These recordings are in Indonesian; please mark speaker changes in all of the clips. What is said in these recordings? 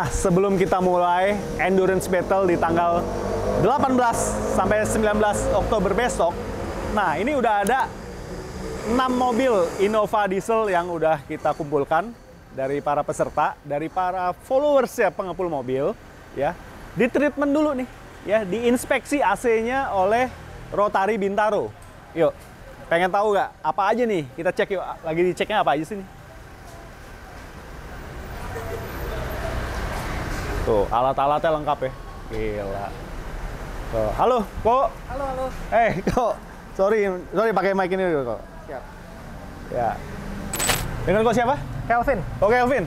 Speaker 1: Nah, sebelum kita mulai endurance battle di tanggal 18 sampai 19 Oktober besok, nah ini udah ada 6 mobil Innova diesel yang udah kita kumpulkan dari para peserta, dari para followers ya pengepul mobil, ya. Di treatment dulu nih, ya, diinspeksi AC-nya oleh Rotary Bintaro. Yuk, pengen tahu nggak apa aja nih? Kita cek yuk, lagi diceknya apa aja sih nih? Tuh, alat-alatnya lengkap ya. Gila. Tuh, halo, kok?
Speaker 2: Halo, halo.
Speaker 1: Kok? Sorry pakai mic ini dulu, kok.
Speaker 2: Siap.
Speaker 1: Ya. Dengan kok siapa?
Speaker 2: Kelvin.
Speaker 1: Oke, Kelvin.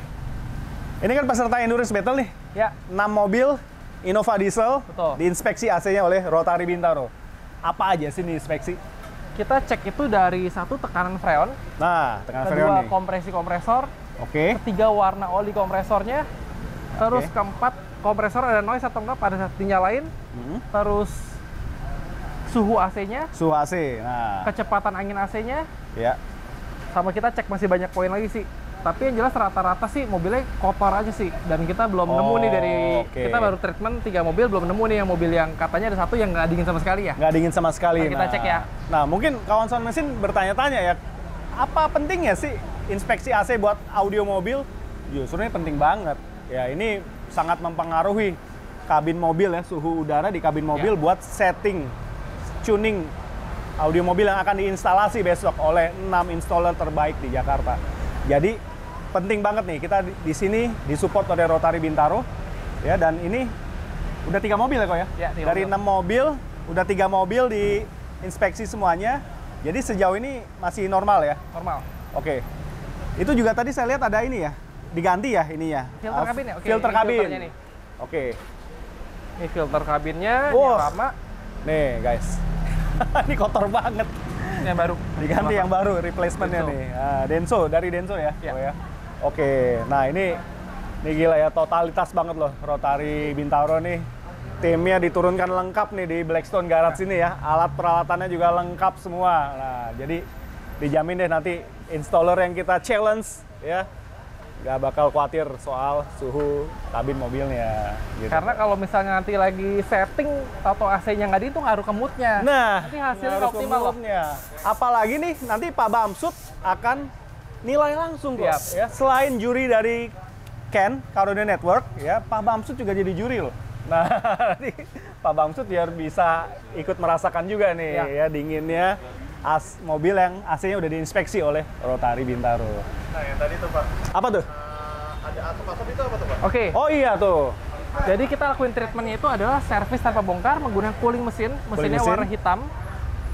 Speaker 1: Ini kan peserta endurance battle nih.
Speaker 2: Ya.
Speaker 1: 6 mobil Innova diesel.
Speaker 2: Betul.
Speaker 1: Diinspeksi AC-nya oleh Rotary Bintaro. Apa aja sih nih inspeksi?
Speaker 2: Kita cek itu dari satu tekanan freon,
Speaker 1: Nah, tengah freon
Speaker 2: kedua
Speaker 1: nih.
Speaker 2: kompresi kompresor,
Speaker 1: Oke.
Speaker 2: ketiga warna oli kompresornya, terus
Speaker 1: Oke.
Speaker 2: keempat kompresor ada noise atau enggak pada saat dinyalain,
Speaker 1: Hmm.
Speaker 2: terus suhu AC-nya,
Speaker 1: Suhu AC. Nah,
Speaker 2: kecepatan angin AC-nya,
Speaker 1: ya.
Speaker 2: sama kita cek masih banyak poin lagi sih. Tapi yang jelas rata-rata sih mobilnya kotor aja sih. Dan kita belum nemu nih dari,
Speaker 1: oke.
Speaker 2: kita baru treatment 3 mobil, belum nemu nih yang mobil yang katanya ada satu yang nggak dingin sama sekali ya.
Speaker 1: Nggak dingin sama sekali.
Speaker 2: Nah, kita cek ya.
Speaker 1: Nah, mungkin kawan sound mesin bertanya-tanya ya, apa pentingnya sih inspeksi AC buat audio mobil? Justru ini penting banget. Ya, ini sangat mempengaruhi kabin mobil ya, suhu udara di kabin mobil buat setting, tuning audio mobil yang akan diinstalasi besok oleh 6 installer terbaik di Jakarta. Jadi penting banget nih, kita di sini disupport oleh Rotary Bintaro ya, dan ini udah 3 mobil ya kok ya?
Speaker 2: Ya, 3
Speaker 1: dari
Speaker 2: mobil.
Speaker 1: 6 mobil, udah 3 mobil diinspeksi semuanya. Jadi sejauh ini masih normal ya?
Speaker 2: Normal.
Speaker 1: Oke. Itu juga tadi saya lihat ada ini ya, diganti ya ininya.
Speaker 2: Filter kabin ya? Oke,
Speaker 1: Filter
Speaker 2: ini
Speaker 1: kabin.
Speaker 2: filternya nih.
Speaker 1: Oke.
Speaker 2: Ini filter kabinnya,
Speaker 1: Wah.
Speaker 2: yang lama,
Speaker 1: Nih guys, ini kotor banget.
Speaker 2: ini yang baru.
Speaker 1: Diganti yang baru, replacementnya
Speaker 2: Denso.
Speaker 1: nih. Nah, Denso, dari Denso ya?
Speaker 2: Ya.
Speaker 1: Oh, ya. Oke, nah ini gila ya, totalitas banget loh Rotary Bintaro nih. Timnya diturunkan lengkap nih di Blackstone Garage sini ya. Alat peralatannya juga lengkap semua. Nah, jadi dijamin deh nanti installer yang kita challenge ya, nggak bakal khawatir soal suhu kabin mobilnya. Gitu.
Speaker 2: Karena kalau misalnya nanti lagi setting atau AC-nya nggak di itu ngaruh ke moodnya.
Speaker 1: Nah,
Speaker 2: Nanti hasilnya
Speaker 1: ngaruh ke
Speaker 2: optimal loh.
Speaker 1: moodnya. Apalagi nih nanti Pak Bamsud akan nilai langsung kok.
Speaker 2: Siap.
Speaker 1: Ya, selain juri dari Ken Caronia Network, ya Pak Bamsud juga jadi juri loh. Nah, nanti Pak Bamsud biar bisa ikut merasakan juga nih ya dinginnya mobil yang AC-nya udah diinspeksi oleh Rotary Bintaro.
Speaker 3: Nah, yang tadi tuh Pak,
Speaker 1: Apa tuh?
Speaker 3: ada asap-asap itu apa tuh Pak?
Speaker 2: Oke,
Speaker 1: Oh iya tuh.
Speaker 2: jadi kita lakuin treatmentnya itu adalah servis tanpa bongkar menggunakan cooling mesin. Mesinnya
Speaker 1: mesin.
Speaker 2: warna hitam.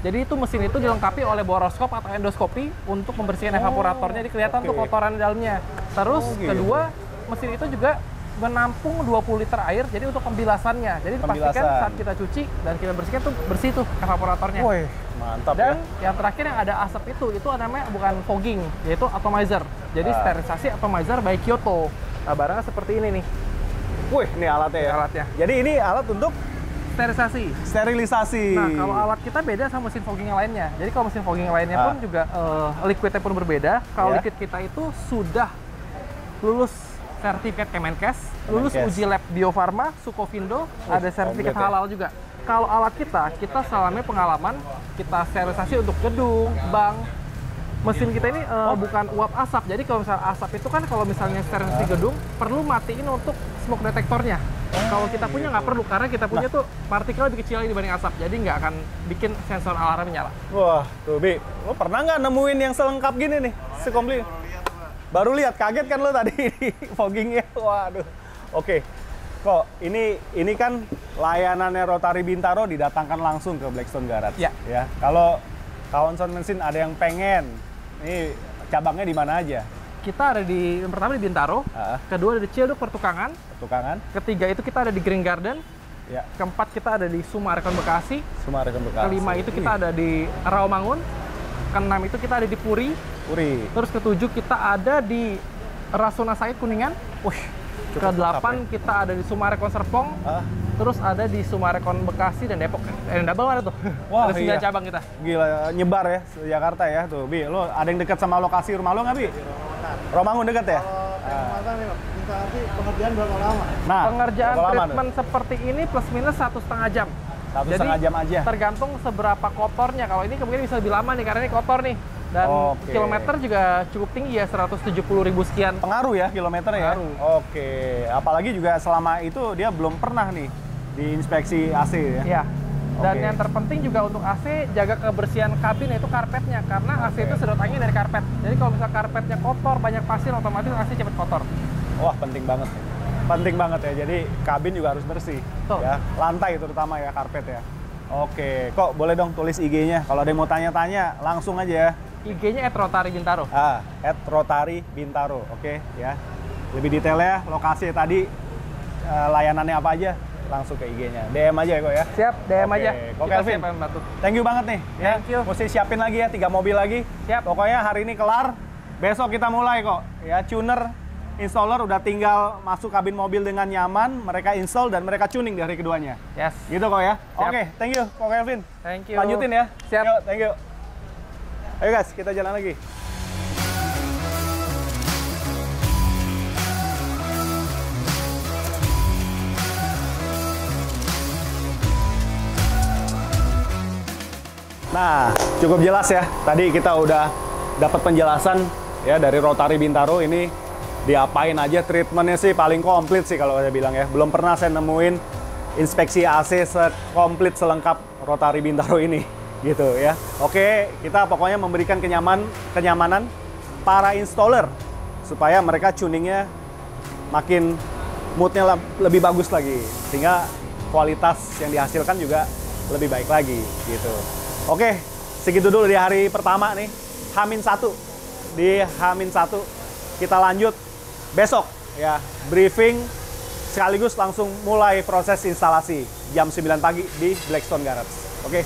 Speaker 2: Jadi itu mesin itu dilengkapi oleh boroskop atau endoskopi untuk membersihkan evaporatornya. Jadi kelihatan tuh
Speaker 1: oke.
Speaker 2: kotoran di dalamnya. Terus
Speaker 1: Oh, gitu.
Speaker 2: kedua, mesin itu juga menampung 20 liter air, jadi untuk pembilasannya. Jadi dipastikan
Speaker 1: Pembilasan.
Speaker 2: saat kita cuci dan kita bersihkan tuh bersih tuh evaporatornya.
Speaker 1: Woi, mantap
Speaker 2: Dan
Speaker 1: ya.
Speaker 2: yang terakhir yang ada asap itu namanya bukan fogging, yaitu atomizer. Jadi sterilisasi atomizer by Kyoto. Nah, barangnya seperti ini nih,
Speaker 1: Wih, ini alatnya ya.
Speaker 2: alatnya.
Speaker 1: Jadi ini alat untuk
Speaker 2: Sterilisasi.
Speaker 1: sterilisasi.
Speaker 2: Nah, kalau alat kita beda sama mesin fogging yang lainnya. Jadi kalau mesin fogging yang lainnya pun juga liquidnya pun berbeda. Kalau
Speaker 1: Ya.
Speaker 2: liquid kita itu sudah lulus sertifikat Kemenkes, lulus
Speaker 1: Kemenkes.
Speaker 2: uji lab Bio Farma, Sukovindo, ada sertifikat
Speaker 1: komplit ya.
Speaker 2: halal juga. Kalau alat kita selama pengalaman, kita sterilisasi untuk gedung, bank. Mesin kita ini bukan uap asap. Jadi kalau misalnya asap itu kan kalau misalnya sterilisasi gedung, perlu matiin untuk smoke detektornya. Kalau kita punya nggak perlu, karena kita punya tuh partikel lebih kecil lagi dibanding asap. Jadi nggak akan bikin sensor alarm nyala.
Speaker 1: Wah, tuh Bi, lo pernah nggak nemuin yang selengkap gini nih, sekomplit? Baru lihat, kaget kan lo tadi di foggingnya? Waduh, oke. Kok ini kan layanannya Rotary Bintaro didatangkan langsung ke Blackstone Garage.
Speaker 2: Ya.
Speaker 1: Ya, kalau kawan sound mesin ada yang pengen, ini cabangnya di mana aja?
Speaker 2: Kita ada yang pertama di Bintaro, kedua ada di Ciledug Pertukangan,
Speaker 1: Pertukangan,
Speaker 2: ketiga itu kita ada di Green Garden,
Speaker 1: ya,
Speaker 2: keempat kita ada di Sumarekon Bekasi,
Speaker 1: Sumarekon Bekasi.
Speaker 2: kelima itu kita ada di Rawamangun, keenam itu kita ada di Puri,
Speaker 1: Puri.
Speaker 2: terus ketujuh kita ada di Rasuna Said Kuningan,
Speaker 1: Cukup
Speaker 2: ke-8
Speaker 1: lengkap
Speaker 2: kita ada di Sumarekon Serpong, terus ada di Sumarekon Bekasi dan Depok. Double ada tuh.
Speaker 1: Wah,
Speaker 2: ada 9
Speaker 1: iya.
Speaker 2: cabang kita.
Speaker 1: Gila, nyebar ya Jakarta ya tuh. Bi, lo ada yang dekat sama lokasi rumah lo nggak, Bi? Romangun dekat ya?
Speaker 3: Kalau Romangun nih Pak, instalasi pengerjaan berapa lama?
Speaker 1: Nah,
Speaker 2: Pengerjaan
Speaker 1: berapa lama
Speaker 2: treatment seperti ini plus minus 1,5 jam.
Speaker 1: tuh? 1,5 jam aja.
Speaker 2: Tergantung seberapa kotornya. Kalau ini kemungkinan bisa lebih lama nih karena ini kotor nih. Dan
Speaker 1: Oke.
Speaker 2: kilometer juga cukup tinggi ya, 170.000 sekian.
Speaker 1: Pengaruh ya kilometer ya?
Speaker 2: Pengaruh.
Speaker 1: Oke, apalagi juga selama itu dia belum pernah nih diinspeksi AC ya?
Speaker 2: Ya. Dan
Speaker 1: Oke.
Speaker 2: yang terpenting juga untuk AC, jaga kebersihan kabin yaitu karpetnya. Karena AC itu sedot angin dari karpet. Jadi kalau misal karpetnya kotor, banyak pasir, otomatis AC cepat kotor.
Speaker 1: Wah, penting banget. Penting banget ya, jadi kabin juga harus bersih.
Speaker 2: Betul.
Speaker 1: Ya, lantai terutama ya, karpet ya. Oke, kok boleh dong tulis IG-nya. Kalau ada yang mau tanya-tanya, langsung aja ya.
Speaker 2: IG-nya @Rotary Bintaro.
Speaker 1: @Rotary Bintaro, oke ya. Lebih detailnya, lokasi tadi, layanannya apa aja, langsung ke IG-nya. DM aja ya kok ya.
Speaker 2: Siap, DM
Speaker 1: Oke,
Speaker 2: aja.
Speaker 1: kok
Speaker 2: Kita
Speaker 1: Kelvin?
Speaker 2: siap membantu.
Speaker 1: Thank you banget nih. Ya.
Speaker 2: Thank you.
Speaker 1: Mesti siapin lagi ya, 3 mobil lagi.
Speaker 2: Siap.
Speaker 1: Pokoknya hari ini kelar, besok kita mulai kok. Ya, tuner, installer udah tinggal masuk kabin mobil dengan nyaman, mereka install dan mereka tuning di hari keduanya.
Speaker 2: Yes.
Speaker 1: Gitu kok ya.
Speaker 2: Siap.
Speaker 1: Oke, thank you kok Kelvin.
Speaker 2: Thank you.
Speaker 1: Lanjutin ya.
Speaker 2: Siap.
Speaker 1: Yuk, thank you. Ayo guys, kita jalan lagi. Nah, cukup jelas ya. Tadi kita udah dapat penjelasan ya dari Rotary Bintaro ini diapain aja, treatmentnya sih paling komplit sih kalau saya bilang ya. Belum pernah saya nemuin inspeksi AC sekomplit selengkap Rotary Bintaro ini gitu ya. Oke, kita pokoknya memberikan kenyamanan para installer supaya mereka tuningnya makin moodnya lebih bagus lagi, sehingga kualitas yang dihasilkan juga lebih baik lagi gitu. Oke, segitu dulu di hari pertama nih, H-1. Di H-1 kita lanjut besok ya, briefing sekaligus langsung mulai proses instalasi jam 9 pagi di Blackstone Garage. Oke.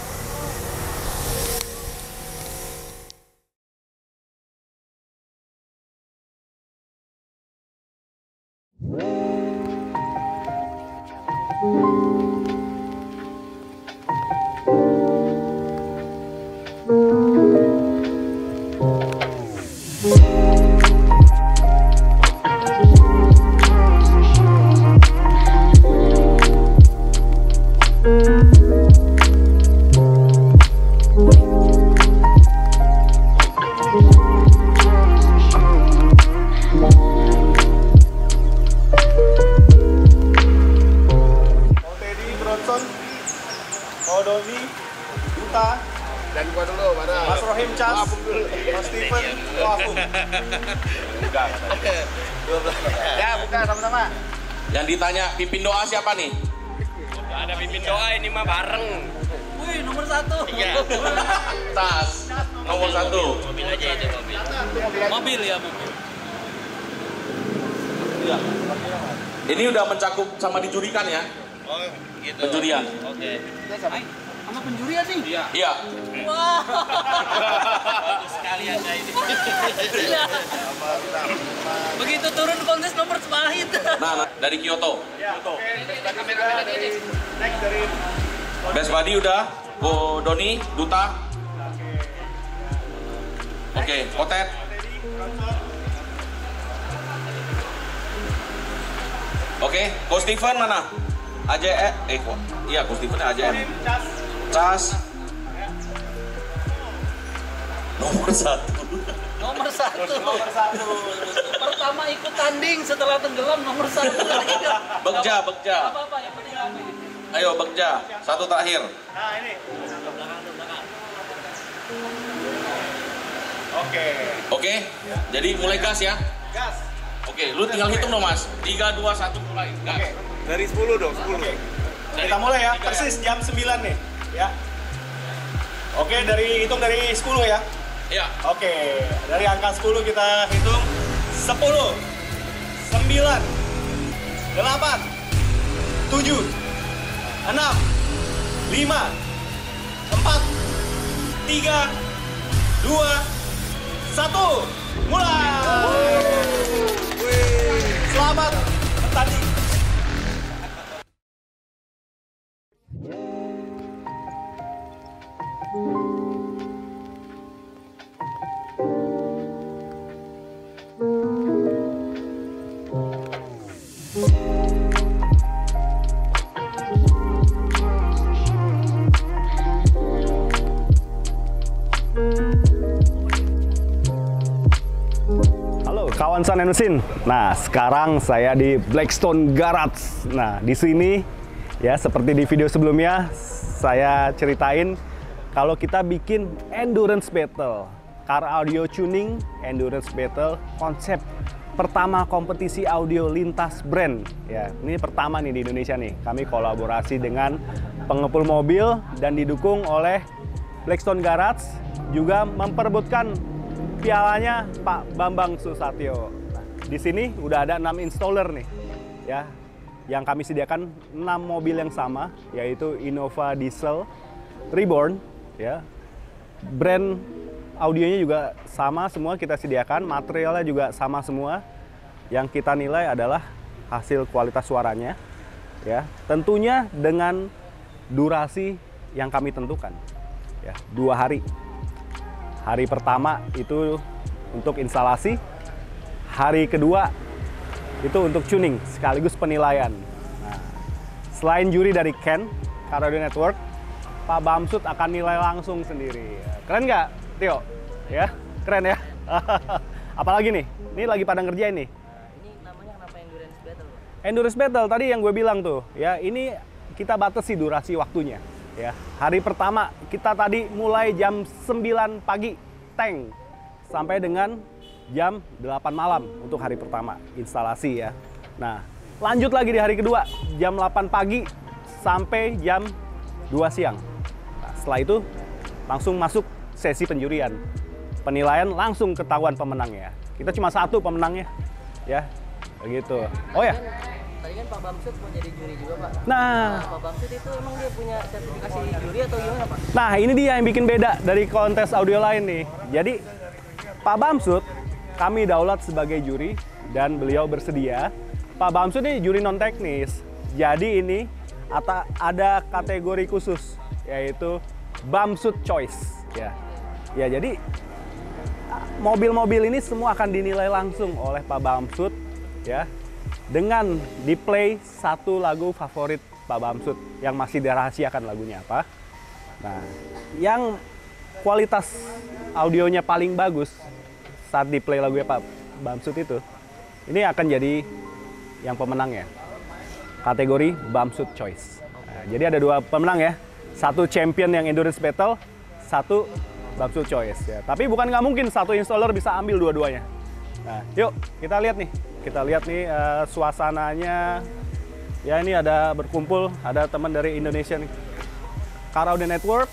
Speaker 1: Teddy, Bronson, Doni, Duta,
Speaker 3: Dan gua dulu, pada.
Speaker 1: Mas Rohim Chas, Mas Steven, aku. Ya, buka sama-sama.
Speaker 4: Yang ditanya pimpin doa siapa nih?
Speaker 5: Gak ada pimpin doa ini mah bareng. Wih, nomor 1. Iya.
Speaker 4: Tas nomor 1.
Speaker 5: Mobil aja itu mobil. Mobil ya mobil.
Speaker 4: Ini udah mencakup sama dicurikan ya?
Speaker 5: Oh, gitu.
Speaker 4: Pencurian.
Speaker 5: Oke. Sama penjurian nih? Iya.
Speaker 4: Iya.
Speaker 5: Wah. Bagus sekali Anda ini. Iya. Begitu turun kontes nomor sepahit.
Speaker 4: Nah, dari Kyoto.
Speaker 1: Ya, oke.
Speaker 5: Kamera ini.
Speaker 1: Next dari
Speaker 4: Best Buddy udah. Go Doni, Duta. Oke, Kotet. Oke, Ko Steven mana? kok. Iya, Ko Steven AJM. Cas. Nomor 1.
Speaker 5: Nomor 1. Pertama ikut tanding setelah tenggelam nomor 1.
Speaker 4: Begja.
Speaker 5: Apa-apa yang penting kami.
Speaker 4: Ayo Begja, satu terakhir.
Speaker 1: Nah, ini.
Speaker 5: Belakang.
Speaker 1: Oke.
Speaker 4: Oke, jadi mulai gas ya.
Speaker 1: Gas.
Speaker 4: Oke, lu tinggal hitung dong Mas. 3, 2, 1 mulai. Gas.
Speaker 1: Oke.
Speaker 3: Dari 10 dong, 10.
Speaker 1: Oke. Kita mulai ya, persis jam 9 nih, ya. Oke, hitung dari 10 ya.
Speaker 4: Iya.
Speaker 1: Oke, dari angka 10 kita hitung 10, 9, 8, 7, 6, 5, 4, 3, 2, 1, mulai! Selamat bertanding! kawan Sound and Mesin. Nah, sekarang saya di Blackstone Garage. Nah, di sini ya seperti di video sebelumnya saya ceritain kalau kita bikin endurance battle, car audio tuning endurance battle, konsep pertama kompetisi audio lintas brand. Ya, ini pertama nih di Indonesia nih. Kami kolaborasi dengan pengepul mobil dan didukung oleh Blackstone Garage, juga memperebutkan pialanya Pak Bambang Susatyo. Nah, di sini udah ada 6 installer nih, ya, yang kami sediakan 6 mobil yang sama, yaitu Innova Diesel Reborn, ya. Brand audionya juga sama semua kita sediakan, materialnya juga sama semua. Yang kita nilai adalah hasil kualitas suaranya, ya. Tentunya dengan durasi yang kami tentukan, ya, 2 hari. Hari pertama itu untuk instalasi, hari kedua itu untuk tuning sekaligus penilaian. Nah, selain juri dari Ken, Car Audio Network, Pak Bamsud akan nilai langsung sendiri. Keren nggak, Tio? Ya, keren ya. Apalagi nih, ini lagi pada ngerjain nih.
Speaker 5: Ini namanya kenapa endurance battle?
Speaker 1: Endurance battle tadi yang gue bilang tuh, ya ini kita batasi durasi waktunya. Ya, hari pertama kita tadi mulai jam 9 pagi tank sampai dengan jam 8 malam untuk hari pertama instalasi ya. Nah, lanjut lagi di hari kedua jam 8 pagi sampai jam 2 siang. Nah, setelah itu langsung masuk sesi penjurian. Penilaian langsung ketahuan pemenangnya. Kita cuma 1 pemenangnya. Ya, begitu. Oh ya.
Speaker 5: Tadi kan Pak Bamsud mau jadi juri juga, Pak.
Speaker 1: Nah,
Speaker 5: Pak Bamsud itu emang dia punya sertifikasi juri atau gimana, Pak?
Speaker 1: nah, ini dia yang bikin beda dari kontes audio lain nih. Jadi, Pak Bamsud, kami daulat sebagai juri dan beliau bersedia. Pak Bamsud ini juri non teknis. Jadi ini ada kategori khusus, yaitu Bamsud Choice. Ya, jadi mobil-mobil ini semua akan dinilai langsung oleh Pak Bamsud, ya, dengan di-play 1 lagu favorit Pak Bamsud yang masih dirahasiakan lagunya apa. Nah, yang kualitas audionya paling bagus saat di-play lagunya Pak Bamsud itu, ini akan jadi yang pemenangnya. Kategori Bamsud Choice. Nah, jadi ada 2 pemenang ya. 1 champion yang endurance battle, 1 Bamsud Choice ya. Tapi bukan nggak mungkin 1 installer bisa ambil dua-duanya. Nah, yuk kita lihat nih. Kita lihat nih suasananya. Ya, ini ada berkumpul, ada teman dari Indonesia nih. Car Audio Network,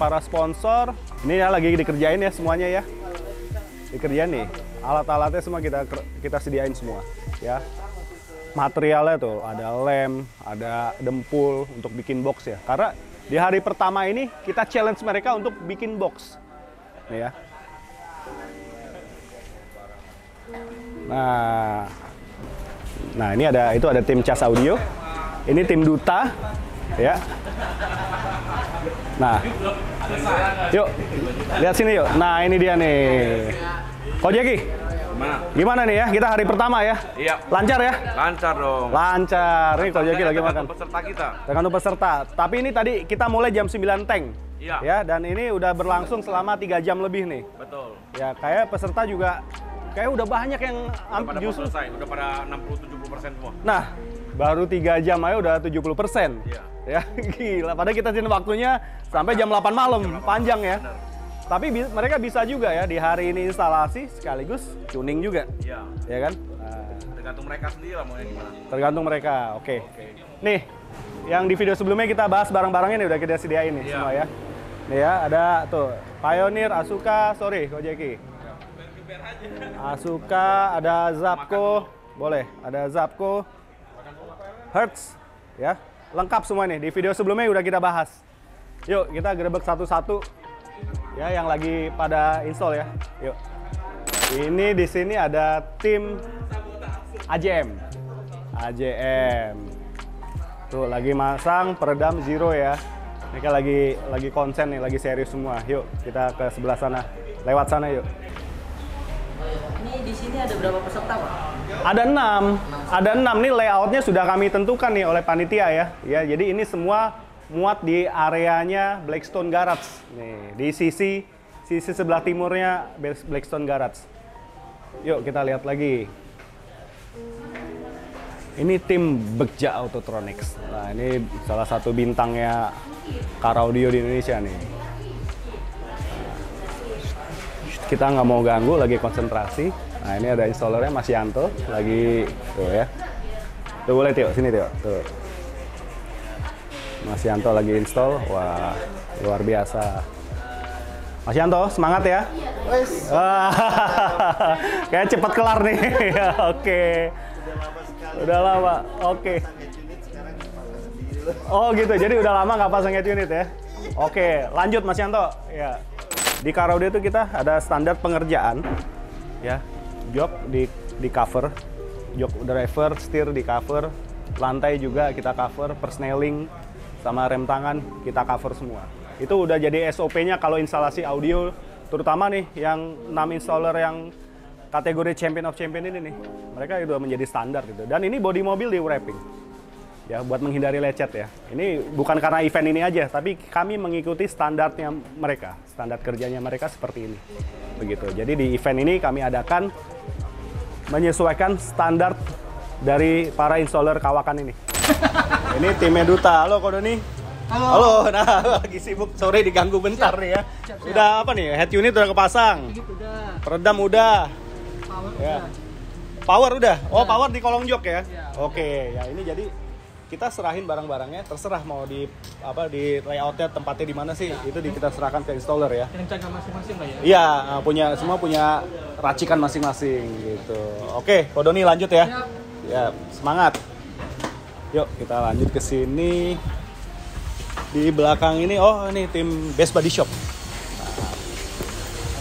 Speaker 1: para sponsor. Ini ya lagi dikerjain ya semuanya ya. Dikerjain nih. Alat-alatnya semua kita sediain semua, ya. Materialnya tuh ada lem, ada dempul untuk bikin box ya. Karena di hari pertama ini kita challenge mereka untuk bikin box. Nih ya. Nah ini ada tim Cas Audio, ini tim Duta, ya. Nah, yuk lihat sini yuk. Nah ini dia nih, Ko Jeki. Gimana nih ya? Kita hari pertama ya?
Speaker 6: Iya.
Speaker 1: Lancar ya?
Speaker 6: Lancar dong.
Speaker 1: Lancar. Ini Ko Jeki lagi makan.
Speaker 6: Tergantung peserta kita.
Speaker 1: Tergantung peserta. Tapi ini tadi kita mulai jam 9 tank.
Speaker 6: Iya.
Speaker 1: Ya, dan ini udah berlangsung selama 3 jam lebih nih.
Speaker 6: Betul.
Speaker 1: Ya, kayak peserta juga kayak udah banyak yang
Speaker 6: Udah pada
Speaker 1: justru
Speaker 6: selesai, udah pada 60-70% semua.
Speaker 1: Nah, baru 3 jam aja udah 70%.
Speaker 6: Iya.
Speaker 1: Ya, gila. Padahal kita sini waktunya sampai jam 8 malam, panjang ya.
Speaker 6: Benar.
Speaker 1: Tapi mereka bisa juga ya di hari ini instalasi sekaligus tuning juga.
Speaker 6: Iya.
Speaker 1: Ya kan? Nah,
Speaker 6: Tergantung mereka sendiri lah maunya gimana.
Speaker 1: tergantung mereka. Oke. Nih, yang di video sebelumnya kita bahas barang-barangnya nih udah kita sediain nih
Speaker 6: Iya.
Speaker 1: semua ya. Nih ya, ada tuh Pioneer, Asuka, sorry, Ko Jeki. Asuka, ada Zapco, boleh, ada Zapco, Hertz, ya, lengkap semua nih. Di video sebelumnya udah kita bahas. Yuk, kita gerebek satu-satu, ya, yang lagi pada install ya. Yuk. Ini di sini ada tim AJM. Tuh lagi masang peredam Zero ya. Mereka lagi konsen nih, lagi serius semua. Yuk, kita ke sebelah sana. Lewat sana yuk.
Speaker 5: Ini di sini ada berapa peserta, Pak?
Speaker 1: Ada 6. Ada 6 nih, layoutnya sudah kami tentukan nih oleh panitia ya. Ya, jadi ini semua muat di areanya Blackstone Garage. Nih, di sisi sebelah timurnya Blackstone Garage. Yuk kita lihat lagi. Ini tim Begja Autotronics. Nah, ini salah satu bintangnya car audio di Indonesia nih. Kita nggak mau ganggu, lagi konsentrasi. Nah, ini ada installernya Mas Yanto, lagi tuh ya. Tuh boleh Tio, sini Tio. Tuh. Mas Yanto lagi install. Wah, luar biasa. Mas Yanto, semangat ya. Kayak cepet kelar nih. Oke. Udah lama. Oke. Oh gitu. Jadi udah lama nggak pasang head unit ya. Oke, lanjut Mas Yanto. Ya. Di car audio itu kita ada standar pengerjaan. Ya. Jok di cover. Jok driver, setir di cover. Lantai juga kita cover, persneling sama rem tangan kita cover semua. Itu udah jadi SOP-nya kalau instalasi audio, terutama nih yang 6 installer yang kategori Champion of Champion ini nih. Mereka udah menjadi standar gitu. Dan ini body mobil di wrapping. Ya, buat menghindari lecet ya. Ini bukan karena event ini aja, tapi kami mengikuti standarnya mereka. Standar kerjanya mereka seperti ini. Begitu. Jadi di event ini kami adakan menyesuaikan standar dari para installer kawakan ini. Ini timnya Duta. Halo Ko Doni. Halo, nah lagi sibuk, sore diganggu bentar nih ya. Udah apa nih, head unit udah kepasang, peredam udah, power udah. Oh power di kolong jok ya. Oke, ya ini jadi kita serahin barang-barangnya, terserah mau di apa di layoutnya tempatnya di mana sih, itu kita serahkan ke installer ya.
Speaker 2: Rencana masing-masing lah ya.
Speaker 1: Iya, semua punya racikan masing-masing gitu. Oke, Ko Doni lanjut ya. Ya semangat. Yuk kita lanjut ke sini. Di belakang ini, oh ini tim Best Body Shop.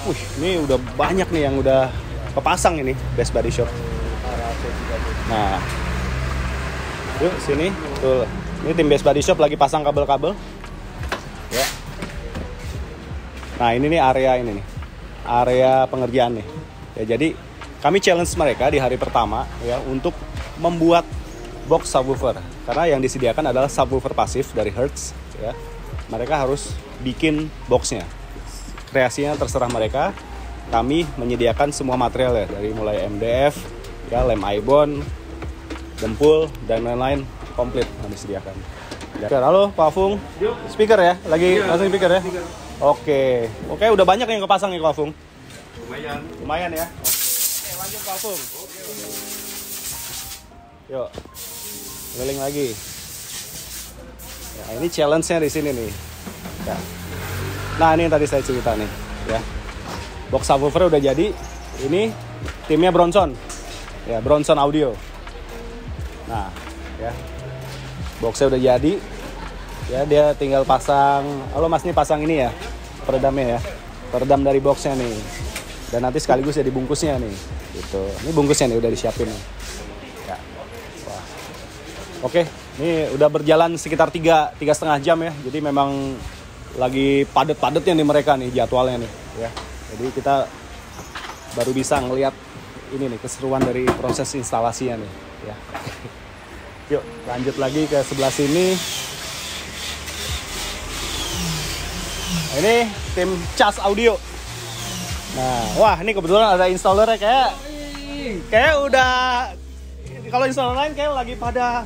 Speaker 1: Nah, ini udah banyak nih yang udah kepasang ini Best Body Shop. Nah, yuk sini, tuh. Ini tim Best Body Shop lagi pasang kabel-kabel. Ya. Nah ini nih area pengerjaan nih. Ya jadi kami challenge mereka di hari pertama ya untuk membuat box subwoofer. Karena yang disediakan adalah subwoofer pasif dari Hertz. Ya, mereka harus bikin boxnya. Kreasinya terserah mereka. Kami menyediakan semua material ya, dari mulai MDF, ya lem ibon, dempul dan lain-lain komplit kami sediakan. Ya. Halo Pak Afung, speaker ya, lagi pasang speaker ya. Oke, udah banyak yang kepasang nih Pak Afung. Lumayan ya. Oke, lanjut Pak Afung. Yuk, keliling lagi. Nah, ini challenge-nya di sini nih. Ya. Nah, ini yang tadi saya cerita nih, ya. Box subwoofer udah jadi. Ini timnya Bronson. Ya, Bronson Audio. Nah, ya. Boxnya udah jadi. Ya, dia tinggal pasang. Halo Mas, nih pasang ini ya. Peredamnya ya. Peredam dari boxnya nih. Dan nanti sekaligus jadi bungkusnya nih. Gitu. Ini bungkusnya nih udah disiapin nih. Ya. Wah. Oke. Ini udah berjalan sekitar 3,5 jam ya. Jadi memang lagi padat-padatnya nih mereka nih jadwalnya nih ya. Jadi kita baru bisa ngelihat ini nih keseruan dari proses instalasinya nih ya. Yuk lanjut lagi ke sebelah sini. Ini tim Cas Audio. Nah, wah ini kebetulan ada installernya kayak udah kalau installer lain kayak lagi pada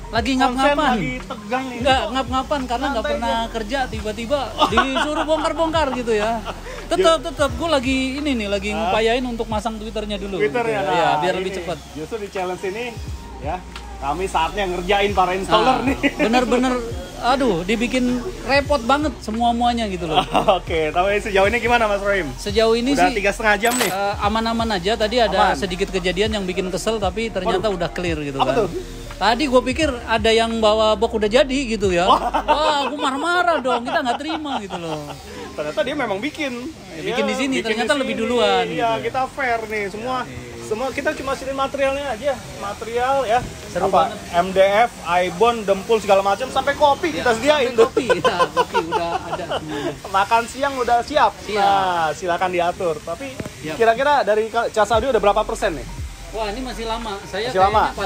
Speaker 5: lagi ngap-ngapan.
Speaker 1: Lagi tegang nih.
Speaker 5: Enggak ngap-ngapan karena nggak pernah kerja, tiba-tiba disuruh bongkar-bongkar gitu ya. Tetap gue lagi lagi ngupayain untuk masang Twitternya dulu.
Speaker 1: Twitternya
Speaker 5: gitu. Ya, biar lebih cepat.
Speaker 1: Justru di challenge ini ya, kami saatnya ngerjain para installer nih.
Speaker 5: Bener-bener aduh, dibikin repot banget semuanya gitu loh.
Speaker 1: Oke, tapi sejauh ini gimana Mas Rohim?
Speaker 5: Sejauh ini
Speaker 1: udah
Speaker 5: sih
Speaker 1: 3,5 jam nih.
Speaker 5: Aman-aman aja. Tadi ada sedikit kejadian yang bikin kesel, tapi ternyata udah clear gitu.
Speaker 1: Apa
Speaker 5: kan.
Speaker 1: Tuh?
Speaker 5: Tadi gue pikir ada yang bawa box udah jadi gitu ya. Wah, gue marah-marah dong. Kita nggak terima gitu loh.
Speaker 1: Ternyata dia memang bikin.
Speaker 5: Bikin di sini. Ternyata lebih duluan.
Speaker 1: Iya,
Speaker 5: gitu.
Speaker 1: kita fair nih semua. Semua kita cuma sini materialnya aja. Material ya.
Speaker 5: Seru banget.
Speaker 1: MDF, ibon, dempul segala macam sampai kopi kita sediain tuh.
Speaker 5: Kopi udah ada semuanya.
Speaker 1: Makan siang udah siap. Nah, silakan diatur. Tapi kira-kira dari Cas Audio udah berapa persen nih?
Speaker 5: Wah, ini masih lama. Saya
Speaker 1: masih lama?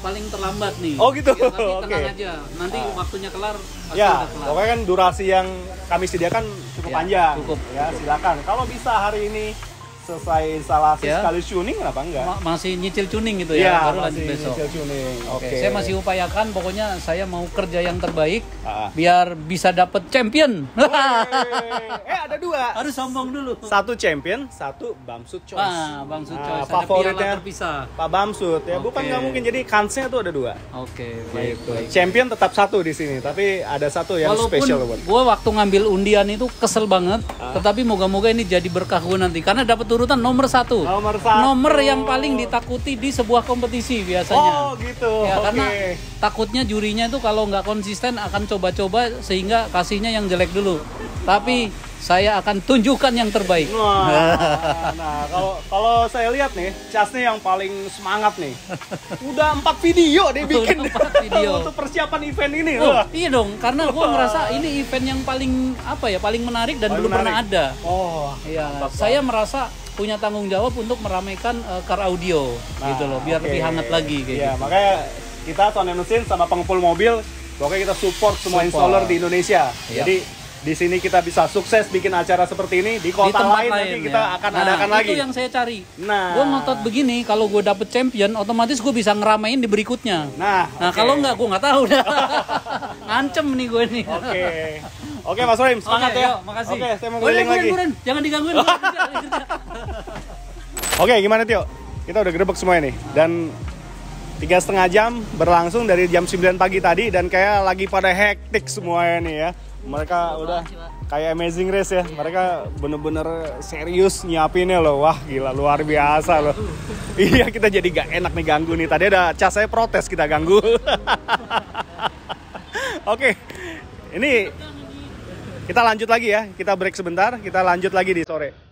Speaker 5: paling terlambat nih.
Speaker 1: Oh gitu.
Speaker 5: Ya, tapi tenang aja. Nanti waktunya kelar pasti
Speaker 1: ya,
Speaker 5: udah kelar.
Speaker 1: pokoknya kan durasi yang kami sediakan cukup panjang.
Speaker 5: Cukup.
Speaker 1: Ya, silakan. Kalau bisa hari ini selesai instalasi
Speaker 5: Ya.
Speaker 1: sekali tuning kenapa enggak?
Speaker 5: Masih nyicil tuning gitu
Speaker 1: Iya,
Speaker 5: ya, baru lanjut
Speaker 1: masih
Speaker 5: besok.
Speaker 1: nyicil tuning.
Speaker 5: Oke,
Speaker 1: Oke.
Speaker 5: saya masih upayakan, pokoknya saya mau kerja yang terbaik
Speaker 1: Ah.
Speaker 5: biar bisa dapet champion.
Speaker 1: Ada 2.
Speaker 5: Harus sombong dulu.
Speaker 1: Satu champion, satu Bamsud Choice.
Speaker 5: Bang Sud
Speaker 1: Ah,
Speaker 5: Choice, ada
Speaker 1: favoritnya
Speaker 5: piala terpisah.
Speaker 1: Pak Bamsud ya, bukan
Speaker 5: Oke.
Speaker 1: nggak mungkin. Jadi kansnya tuh ada 2.
Speaker 5: Oke, baik.
Speaker 1: Gitu. Champion tetap 1 di sini, tapi ada 1 yang
Speaker 5: Walaupun
Speaker 1: spesial buat.
Speaker 5: gue waktu ngambil undian itu kesel banget, tetapi moga-moga ini jadi berkah gue nanti karena dapat urutan nomor 1.
Speaker 1: Nomor 1.
Speaker 5: Nomor yang paling ditakuti di sebuah kompetisi biasanya.
Speaker 1: Oh gitu.
Speaker 5: Ya,
Speaker 1: Oke.
Speaker 5: karena takutnya jurinya itu kalau nggak konsisten akan coba-coba sehingga kasihnya yang jelek dulu. Tapi saya akan tunjukkan yang terbaik.
Speaker 1: Nah, kalau saya lihat nih, Casnya yang paling semangat nih. Udah 4 video dia bikin
Speaker 5: Udah 4 video.
Speaker 1: untuk persiapan event ini.
Speaker 5: Oh,
Speaker 1: Wah.
Speaker 5: iya dong, karena gue ngerasa ini event yang paling paling menarik dan
Speaker 1: Paling
Speaker 5: belum pernah
Speaker 1: menarik.
Speaker 5: ada.
Speaker 1: Oh,
Speaker 5: Iya, saya merasa punya tanggung jawab untuk meramaikan car audio gitu loh, biar
Speaker 1: oke.
Speaker 5: lebih hangat lagi kayak
Speaker 1: Iya,
Speaker 5: gitu.
Speaker 1: makanya kita Sound Mesin sama pengepul mobil, pokoknya kita support semua installer di Indonesia.
Speaker 5: Iya.
Speaker 1: Jadi di sini kita bisa sukses bikin acara seperti ini, di kota
Speaker 5: tempat
Speaker 1: lain nanti kita
Speaker 5: ya.
Speaker 1: akan
Speaker 5: Nah,
Speaker 1: adakan lagi.
Speaker 5: Itu yang saya cari.
Speaker 1: Nah.
Speaker 5: Gue ngotot begini, kalau gue dapet champion, otomatis gue bisa ngeramein di berikutnya.
Speaker 1: Nah, oke.
Speaker 5: Kalau nggak, gue nggak tahu dah. Ngancem nih gue nih.
Speaker 1: Oke, Mas Roim, semangat
Speaker 5: Oke,
Speaker 1: ya.
Speaker 5: yuk, makasih.
Speaker 1: Oke, saya mau
Speaker 5: Buren,
Speaker 1: keliling lagi.
Speaker 5: Buren. Jangan digangguin. Buren. Kerja.
Speaker 1: Oke, gimana Tio? Kita udah gerebek semua ini. Dan 3,5 jam berlangsung dari jam 9 pagi tadi. Dan kayak lagi pada hektik semuanya nih ya. Mereka udah kayak Amazing Race ya. Mereka bener-bener serius nyiapinnya loh. Wah gila, luar biasa loh. Iya, kita jadi gak enak nih ganggu nih. Tadi ada Cas saya protes kita ganggu. Oke, ini kita lanjut lagi ya. Kita break sebentar, kita lanjut lagi di sore.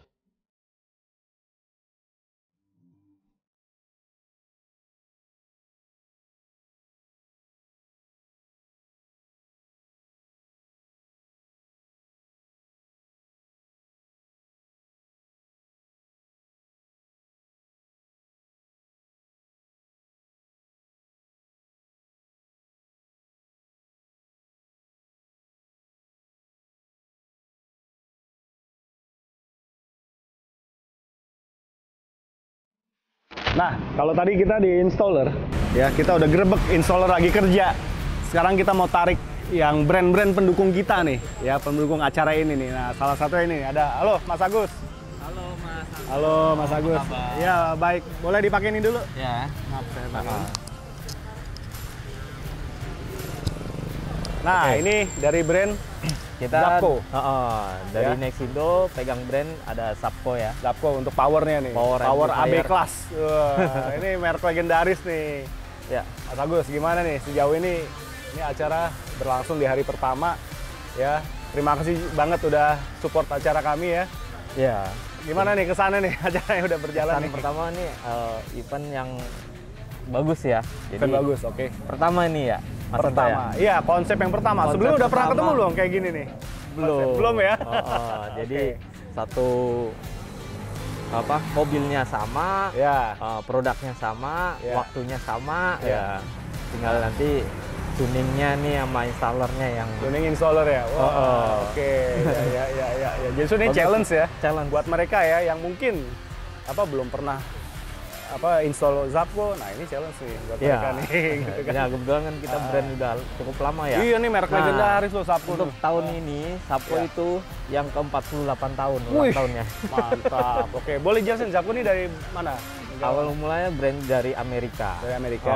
Speaker 1: Nah, kalau tadi kita di installer, ya kita udah gerebek installer lagi kerja. Sekarang kita mau tarik yang brand-brand pendukung kita nih, ya pendukung acara ini nih. Nah, salah satu ini ada, halo Mas Agus.
Speaker 2: Halo Mas.
Speaker 1: Halo Mas Agus. Ya baik, boleh dipakai ini dulu.
Speaker 2: Ya.
Speaker 1: Maaf, saya pakai. Nah, ini dari brand
Speaker 7: Kita
Speaker 1: Zapco.
Speaker 7: dari
Speaker 1: Ya.
Speaker 7: Nexindo pegang brand ada Zapco ya.
Speaker 1: Zapco untuk powernya nih.
Speaker 7: Power
Speaker 1: AB
Speaker 7: amplifier.
Speaker 1: Class. Wah, ini merek legendaris nih.
Speaker 7: Ya.
Speaker 1: Mas Agus, gimana nih sejauh ini acara berlangsung di hari pertama ya. Terima kasih banget udah support acara kami ya.
Speaker 7: Ya.
Speaker 1: Gimana nih kesana nih acaranya udah berjalan
Speaker 7: Kesan
Speaker 1: nih?
Speaker 7: pertama nih event yang bagus ya. Jadi
Speaker 1: Event bagus, oke.
Speaker 7: pertama ini ya. Mas Anta
Speaker 1: Pertama, iya konsep yang pertama.
Speaker 7: Konsep
Speaker 1: Sebelumnya udah pernah
Speaker 7: pertama.
Speaker 1: ketemu belum kayak gini nih?
Speaker 7: Belum.
Speaker 1: Belum ya?
Speaker 7: Jadi
Speaker 1: Oke.
Speaker 7: satu mobilnya sama,
Speaker 1: Ya.
Speaker 7: produknya sama,
Speaker 1: Ya.
Speaker 7: waktunya sama,
Speaker 1: Ya.
Speaker 7: ya. Tinggal nanti tuningnya nih sama installernya yang
Speaker 1: Tuning installer ya. Wah, oke. Ya. Jadi ini
Speaker 7: Bagus.
Speaker 1: challenge ya.
Speaker 7: Challenge.
Speaker 1: Buat mereka ya yang mungkin belum pernah install Zapco. Nah, ini challenge nih buat
Speaker 7: Iya.
Speaker 1: mereka nih gitu kan.
Speaker 7: Ya, kebetulan kan kita brand udah cukup lama ya.
Speaker 1: Iya nih merek
Speaker 7: Nah,
Speaker 1: legendaris loh Zapco.
Speaker 7: Untuk
Speaker 1: tuh.
Speaker 7: tahun ini Zapco
Speaker 1: Ya.
Speaker 7: itu yang ke-48 tahun
Speaker 1: Wih.
Speaker 7: ulang tahunnya.
Speaker 1: Mantap. Oke, boleh jelasin Zapco ini dari mana?
Speaker 7: Awal mulanya brand dari Amerika.
Speaker 1: Dari Amerika.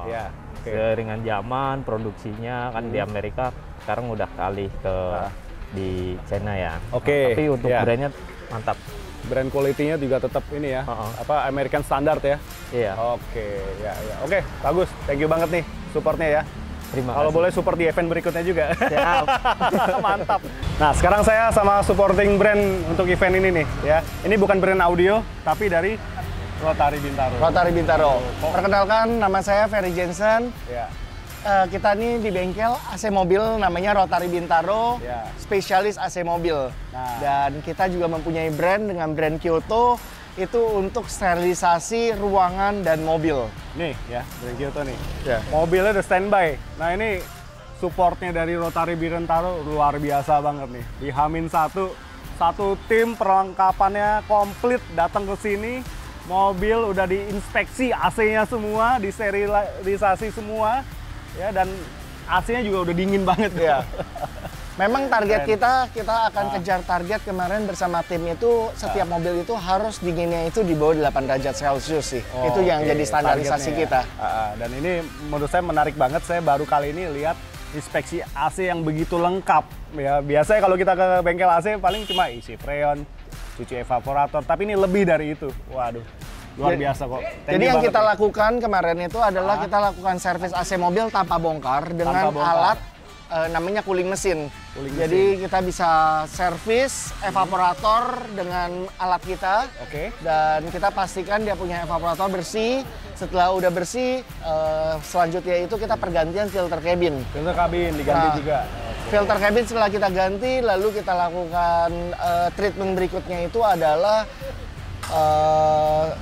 Speaker 1: Ya. Oke.
Speaker 7: Seiringan zaman produksinya kan di Amerika sekarang udah alih ke di China ya.
Speaker 1: Oke,
Speaker 7: Tapi untuk
Speaker 1: ya.
Speaker 7: brandnya mantap.
Speaker 1: Brand quality-nya juga tetap ini ya. American standard ya.
Speaker 7: Iya.
Speaker 1: Oke, ya. Oke, bagus. Thank you banget nih supportnya ya.
Speaker 7: Terima
Speaker 1: Kalau
Speaker 7: kasih.
Speaker 1: boleh support di event berikutnya juga.
Speaker 7: Siap.
Speaker 1: Mantap. Nah, sekarang saya sama supporting brand untuk event ini nih ya. Ini bukan brand audio, tapi dari Rotary Bintaro.
Speaker 3: Rotary Bintaro. Perkenalkan, nama saya Ferry Jensen.
Speaker 1: Ya.
Speaker 3: Kita nih di bengkel AC mobil namanya Rotary Bintaro,
Speaker 1: Ya.
Speaker 3: spesialis AC mobil.
Speaker 1: Nah.
Speaker 3: Dan kita juga mempunyai brand dengan brand Kyoto, itu untuk sterilisasi ruangan dan mobil.
Speaker 1: Nih ya, brand Kyoto nih.
Speaker 3: Ya.
Speaker 1: Mobilnya udah standby. Nah, ini supportnya dari Rotary Bintaro luar biasa banget nih. Di H-1 satu tim perlengkapannya komplit datang ke sini. Mobil udah diinspeksi, AC-nya semua, disterilisasi semua, ya, dan AC-nya juga udah dingin banget
Speaker 3: Iya. Memang target
Speaker 1: Keren.
Speaker 3: kita akan kejar target kemarin bersama tim itu setiap mobil itu harus dinginnya itu di bawah 8 derajat Celcius sih. Itu yang
Speaker 1: Oke,
Speaker 3: jadi standarisasi
Speaker 1: targetnya
Speaker 3: kita.
Speaker 1: ya. Dan ini menurut saya menarik banget. Saya baru kali ini lihat inspeksi AC yang begitu lengkap. Ya, biasanya kalau kita ke bengkel AC paling cuma isi freon, cuci evaporator, tapi ini lebih dari itu. Waduh, luar biasa kok. Thank
Speaker 3: Jadi
Speaker 1: you
Speaker 3: yang
Speaker 1: banget
Speaker 3: kita
Speaker 1: ya.
Speaker 3: lakukan kemarin itu adalah kita lakukan servis AC mobil tanpa bongkar dengan
Speaker 1: Tanpa bongkar.
Speaker 3: alat namanya cooling mesin. Jadi kita bisa servis evaporator dengan alat kita.
Speaker 1: Oke.
Speaker 3: Dan kita pastikan dia punya evaporator bersih. Setelah udah bersih, selanjutnya itu kita pergantian filter cabin.
Speaker 1: Filter kabin diganti
Speaker 3: Nah,
Speaker 1: juga.
Speaker 3: Filter cabin setelah kita ganti, lalu kita lakukan treatment berikutnya itu adalah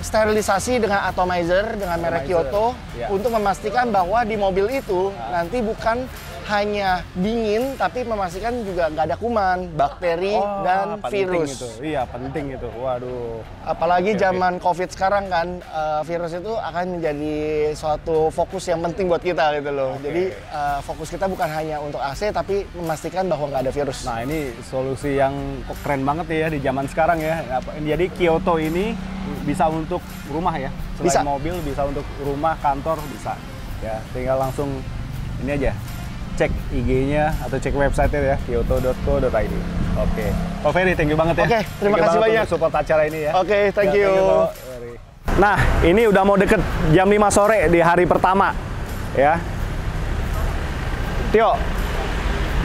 Speaker 3: sterilisasi dengan atomizer dengan merek
Speaker 1: Atomizer,
Speaker 3: Kyoto
Speaker 1: ya.
Speaker 3: untuk memastikan bahwa di mobil itu nanti bukan hanya dingin tapi memastikan juga nggak ada kuman, bakteri dan
Speaker 1: penting
Speaker 3: virus.
Speaker 1: itu. Iya, penting itu. Waduh.
Speaker 3: Apalagi zaman COVID sekarang kan, virus itu akan menjadi suatu fokus yang penting buat kita gitu loh. Jadi fokus kita bukan hanya untuk AC tapi memastikan bahwa nggak ada virus.
Speaker 1: Nah, ini solusi yang keren banget ya di zaman sekarang ya. Jadi Kyoto ini bisa untuk rumah ya. Selain
Speaker 3: Bisa.
Speaker 1: mobil bisa untuk rumah, kantor bisa. Ya, tinggal langsung ini aja. Cek IG-nya atau cek website-nya ya, kyoto.co.id. Oke. Pak Ferry, thank you banget ya.
Speaker 3: Oke, terima kasih banyak.
Speaker 1: untuk support acara ini ya.
Speaker 3: Oke, thank
Speaker 1: Ya,
Speaker 3: you.
Speaker 1: Pak Ferry. Nah, ini udah mau deket jam 5 sore di hari pertama. Ya. Tio,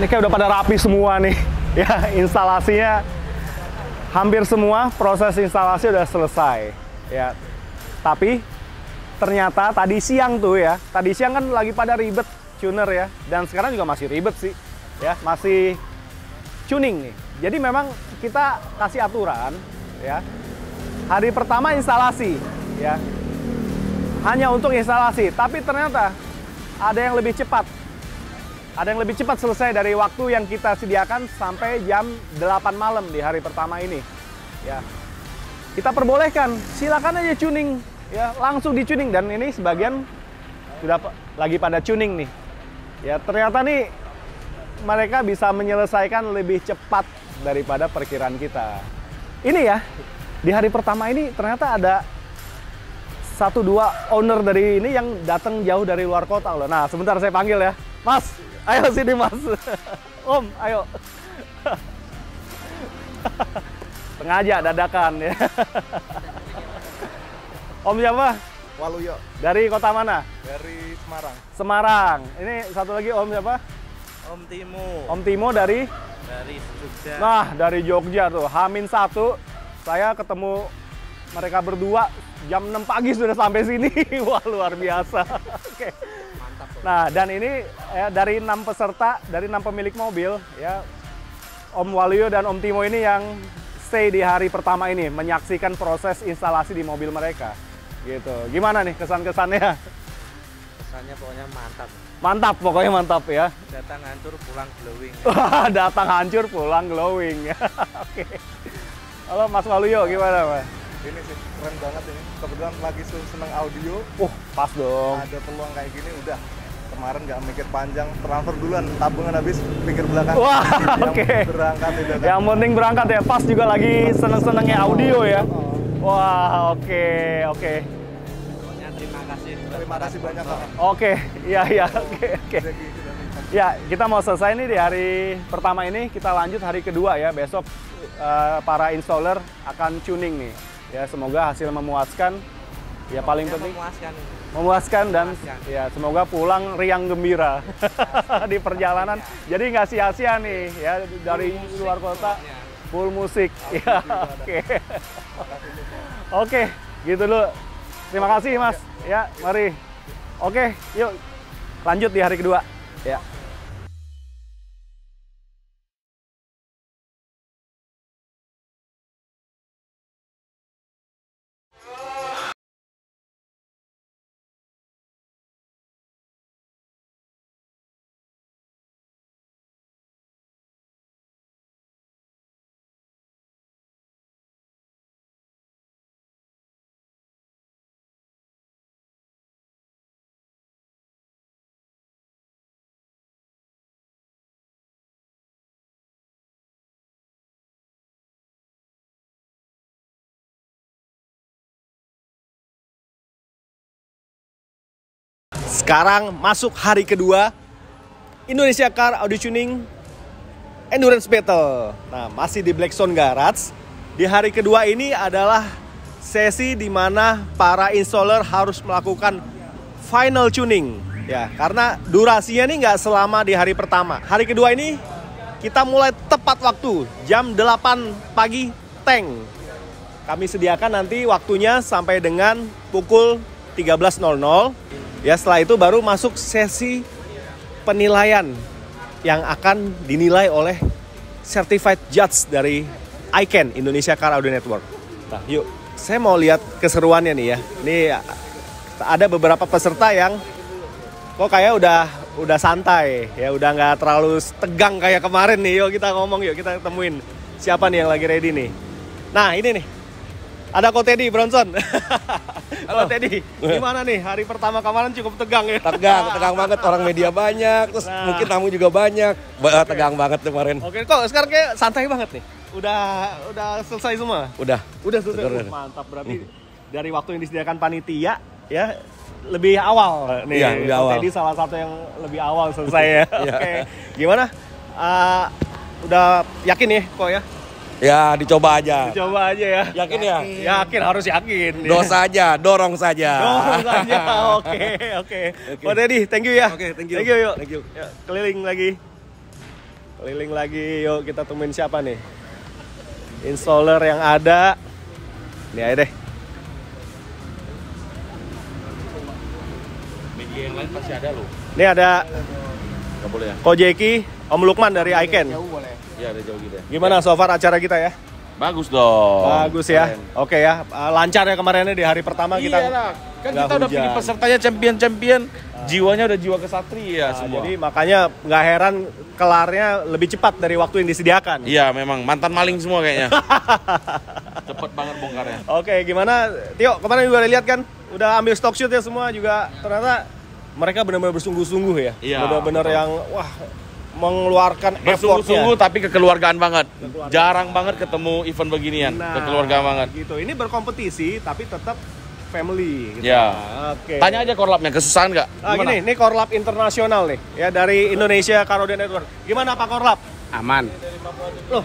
Speaker 1: ini kayak udah pada rapi semua nih. Ya, instalasinya hampir semua proses instalasi udah selesai. Ya. Tapi ternyata tadi siang tuh ya, tadi siang kan lagi pada ribet tuner ya, dan sekarang juga masih ribet sih, ya masih tuning nih. Jadi memang kita kasih aturan, ya hari pertama instalasi, ya hanya untuk instalasi. Tapi ternyata ada yang lebih cepat, selesai dari waktu yang kita sediakan sampai jam 8 malam di hari pertama ini, ya kita perbolehkan, silakan aja tuning, ya langsung di tuning, dan ini sebagian sudah lagi pada tuning nih. Ya ternyata nih mereka bisa menyelesaikan lebih cepat daripada perkiraan kita. Ini ya, di hari pertama ini ternyata ada 1-2 owner dari ini yang datang jauh dari luar kota loh. Nah, sebentar saya panggil ya. Mas, ayo sini Mas. Om, ayo. Sengaja dadakan ya. Om siapa?
Speaker 8: Waluyo
Speaker 1: Dari kota mana?
Speaker 8: dari Semarang.
Speaker 1: Semarang. Ini satu lagi Om siapa?
Speaker 8: Om Timo
Speaker 1: Om Timo dari?
Speaker 8: dari Jogja.
Speaker 1: Nah, dari Jogja tuh. H-1, saya ketemu mereka berdua jam 6 pagi sudah sampai sini. Wah, luar biasa. Oke.
Speaker 8: Mantap.
Speaker 1: Nah, dan ini ya, dari 6 peserta, dari 6 pemilik mobil, ya Om Waluyo dan Om Timo ini yang stay di hari pertama ini, menyaksikan proses instalasi di mobil mereka. Gitu. Gimana nih kesan-kesannya?
Speaker 8: Kesannya pokoknya mantap.
Speaker 1: Mantap, pokoknya mantap ya.
Speaker 8: Datang hancur pulang glowing.
Speaker 1: Wah, datang hancur, pulang glowing. Oke. Halo Mas Waluyo, gimana Mas?
Speaker 8: Ini sih keren banget ini. Kebetulan lagi seneng audio.
Speaker 1: Pas dong.
Speaker 8: Ada peluang kayak gini udah. Kemarin nggak mikir panjang, transfer duluan, tabungan habis, pikir belakang.
Speaker 1: Wah,
Speaker 8: Yang
Speaker 1: oke.
Speaker 8: berangkat itu kan.
Speaker 1: Yang penting berangkat ya, pas juga lagi seneng-senengnya audio ya. Wah, oke.
Speaker 8: Pokoknya terima kasih. Terima kasih banyak Kak.
Speaker 1: Oke, iya, oke. Ya, kita mau selesai nih di hari pertama ini, kita lanjut hari kedua ya. Besok para installer akan tuning nih. Ya, semoga hasil memuaskan. Ya, paling penting memuaskan dan ya semoga pulang riang gembira di perjalanan. Jadi nggak sia-sia nih ya, dari luar kota full musik. Ya, oke, gitu dulu. Terima kasih Mas. Ya, mari. Oke, yuk lanjut di hari kedua. Ya. Sekarang masuk hari kedua Indonesia Car Audio Tuning Endurance Battle. Nah, masih di Blackstone Garage. Di hari kedua ini adalah sesi di mana para installer harus melakukan final tuning. Ya, karena durasinya ini nggak selama di hari pertama. Hari kedua ini kita mulai tepat waktu, jam 8 pagi tank. Kami sediakan nanti waktunya sampai dengan pukul 13.00. Ya, setelah itu baru masuk sesi penilaian yang akan dinilai oleh certified judge dari ICANN, Indonesia Car Audio Network. Nah, yuk, saya mau lihat keseruannya nih ya. Ini ada beberapa peserta yang kok kayak udah santai, ya udah nggak terlalu tegang kayak kemarin nih. Yuk kita ngomong, yuk kita temuin siapa nih yang lagi ready nih. Nah, ini nih. Ada Ko Teddy Bronson. Halo Teddy, gimana nih hari pertama kemarin cukup tegang ya?
Speaker 9: Tegang banget, orang media banyak, terus mungkin tamu juga banyak. Tegang banget kemarin.
Speaker 1: Oke, kok sekarang kayak santai banget nih. Udah selesai semua?
Speaker 9: Udah
Speaker 1: selesai. Mantap, berarti dari waktu yang disediakan panitia ya lebih awal nih.
Speaker 9: Iya, lebih awal.
Speaker 1: Teddy salah satu yang lebih awal selesai ya. Oke. Gimana? Udah yakin nih kok ya?
Speaker 9: Ya, dicoba aja.
Speaker 1: Dicoba aja ya.
Speaker 9: Yakin ya?
Speaker 1: Yakin, harus yakin.
Speaker 9: Dosa aja, dorong saja.
Speaker 1: Dorong saja. Oke. Oh Teddy, thank you ya.
Speaker 9: Oke, thank you.
Speaker 1: Yuk.
Speaker 9: Thank you.
Speaker 1: Yuk, keliling lagi. Yuk kita temuin siapa nih? Installer yang ada. Ini aja deh.
Speaker 6: Media yang lain pasti ada loh.
Speaker 1: Ini ada
Speaker 6: Nggak boleh ya?
Speaker 1: Ko Jeki, Om Lukman dari ICANN.
Speaker 6: Iya, ada jauh gitu ya.
Speaker 1: Gimana so far acara kita ya?
Speaker 6: Bagus dong.
Speaker 1: Bagus ya.
Speaker 6: Keren.
Speaker 1: Oke ya. Lancar ya kemarinnya di hari pertama kita.
Speaker 6: Iyalah, kan
Speaker 1: nggak
Speaker 6: kita udah
Speaker 1: hujan.
Speaker 6: pilih pesertanya champion. Jiwanya udah jiwa kesatria semua.
Speaker 1: Jadi makanya nggak heran kelarnya lebih cepat dari waktu yang disediakan.
Speaker 6: Iya, memang mantan maling semua kayaknya. Cepet banget bongkarnya.
Speaker 1: Oke, gimana Tio? Kemarin juga lihat kan, udah ambil stock shoot ya semua juga. Ternyata mereka benar-benar bersungguh-sungguh ya.
Speaker 6: Iya,
Speaker 1: Benar-benar
Speaker 6: betul.
Speaker 1: yang mengeluarkan
Speaker 6: Bersungguh-sungguh
Speaker 1: effortnya.
Speaker 6: tapi kekeluargaan banget. Jarang banget ketemu event beginian.
Speaker 1: Nah,
Speaker 6: Kekeluargaan banget.
Speaker 1: Gitu. Ini berkompetisi tapi tetap family. Gitu.
Speaker 6: Ya.
Speaker 1: Oke.
Speaker 6: Tanya aja korlapnya, kesusahan nggak?
Speaker 1: Nah, gini, ini korlap internasional nih, ya dari Indonesia Car Audio Network. Gimana Pak Korlap?
Speaker 10: Aman.
Speaker 1: Loh,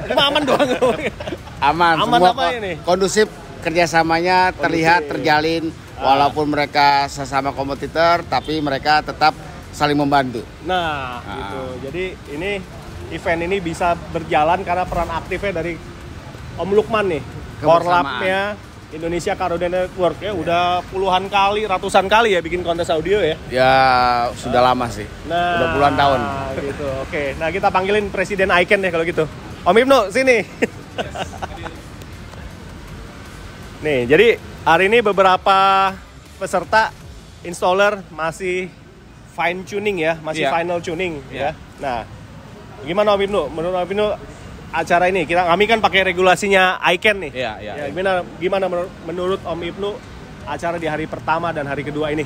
Speaker 1: cuma aman doang.
Speaker 10: Aman.
Speaker 1: Aman
Speaker 10: Semua
Speaker 1: apa ini?
Speaker 10: kondusif, kerjasamanya terlihat terjalin. Walaupun mereka sesama kompetitor, tapi mereka tetap saling membantu.
Speaker 1: Nah, gitu. Jadi ini event ini bisa berjalan karena peran aktifnya dari Om Lukman nih, korlapnya Indonesia Car Audio Network ya. Udah puluhan kali, ratusan kali ya bikin kontes audio ya.
Speaker 10: Ya sudah lama sih.
Speaker 1: Nah,
Speaker 10: udah puluhan tahun.
Speaker 1: Gitu. Oke. Nah, kita panggilin Presiden ICANN deh kalau gitu. Om Ibnu, sini. Nih, jadi hari ini beberapa peserta installer masih fine tuning ya, masih final tuning ya. Nah, gimana Om Ibnu? Menurut Om Ibnu acara ini kami kan pakai regulasinya ICANN nih.
Speaker 6: Iya.
Speaker 1: Ya, gimana menurut Om Ibnu acara di hari pertama dan hari kedua ini?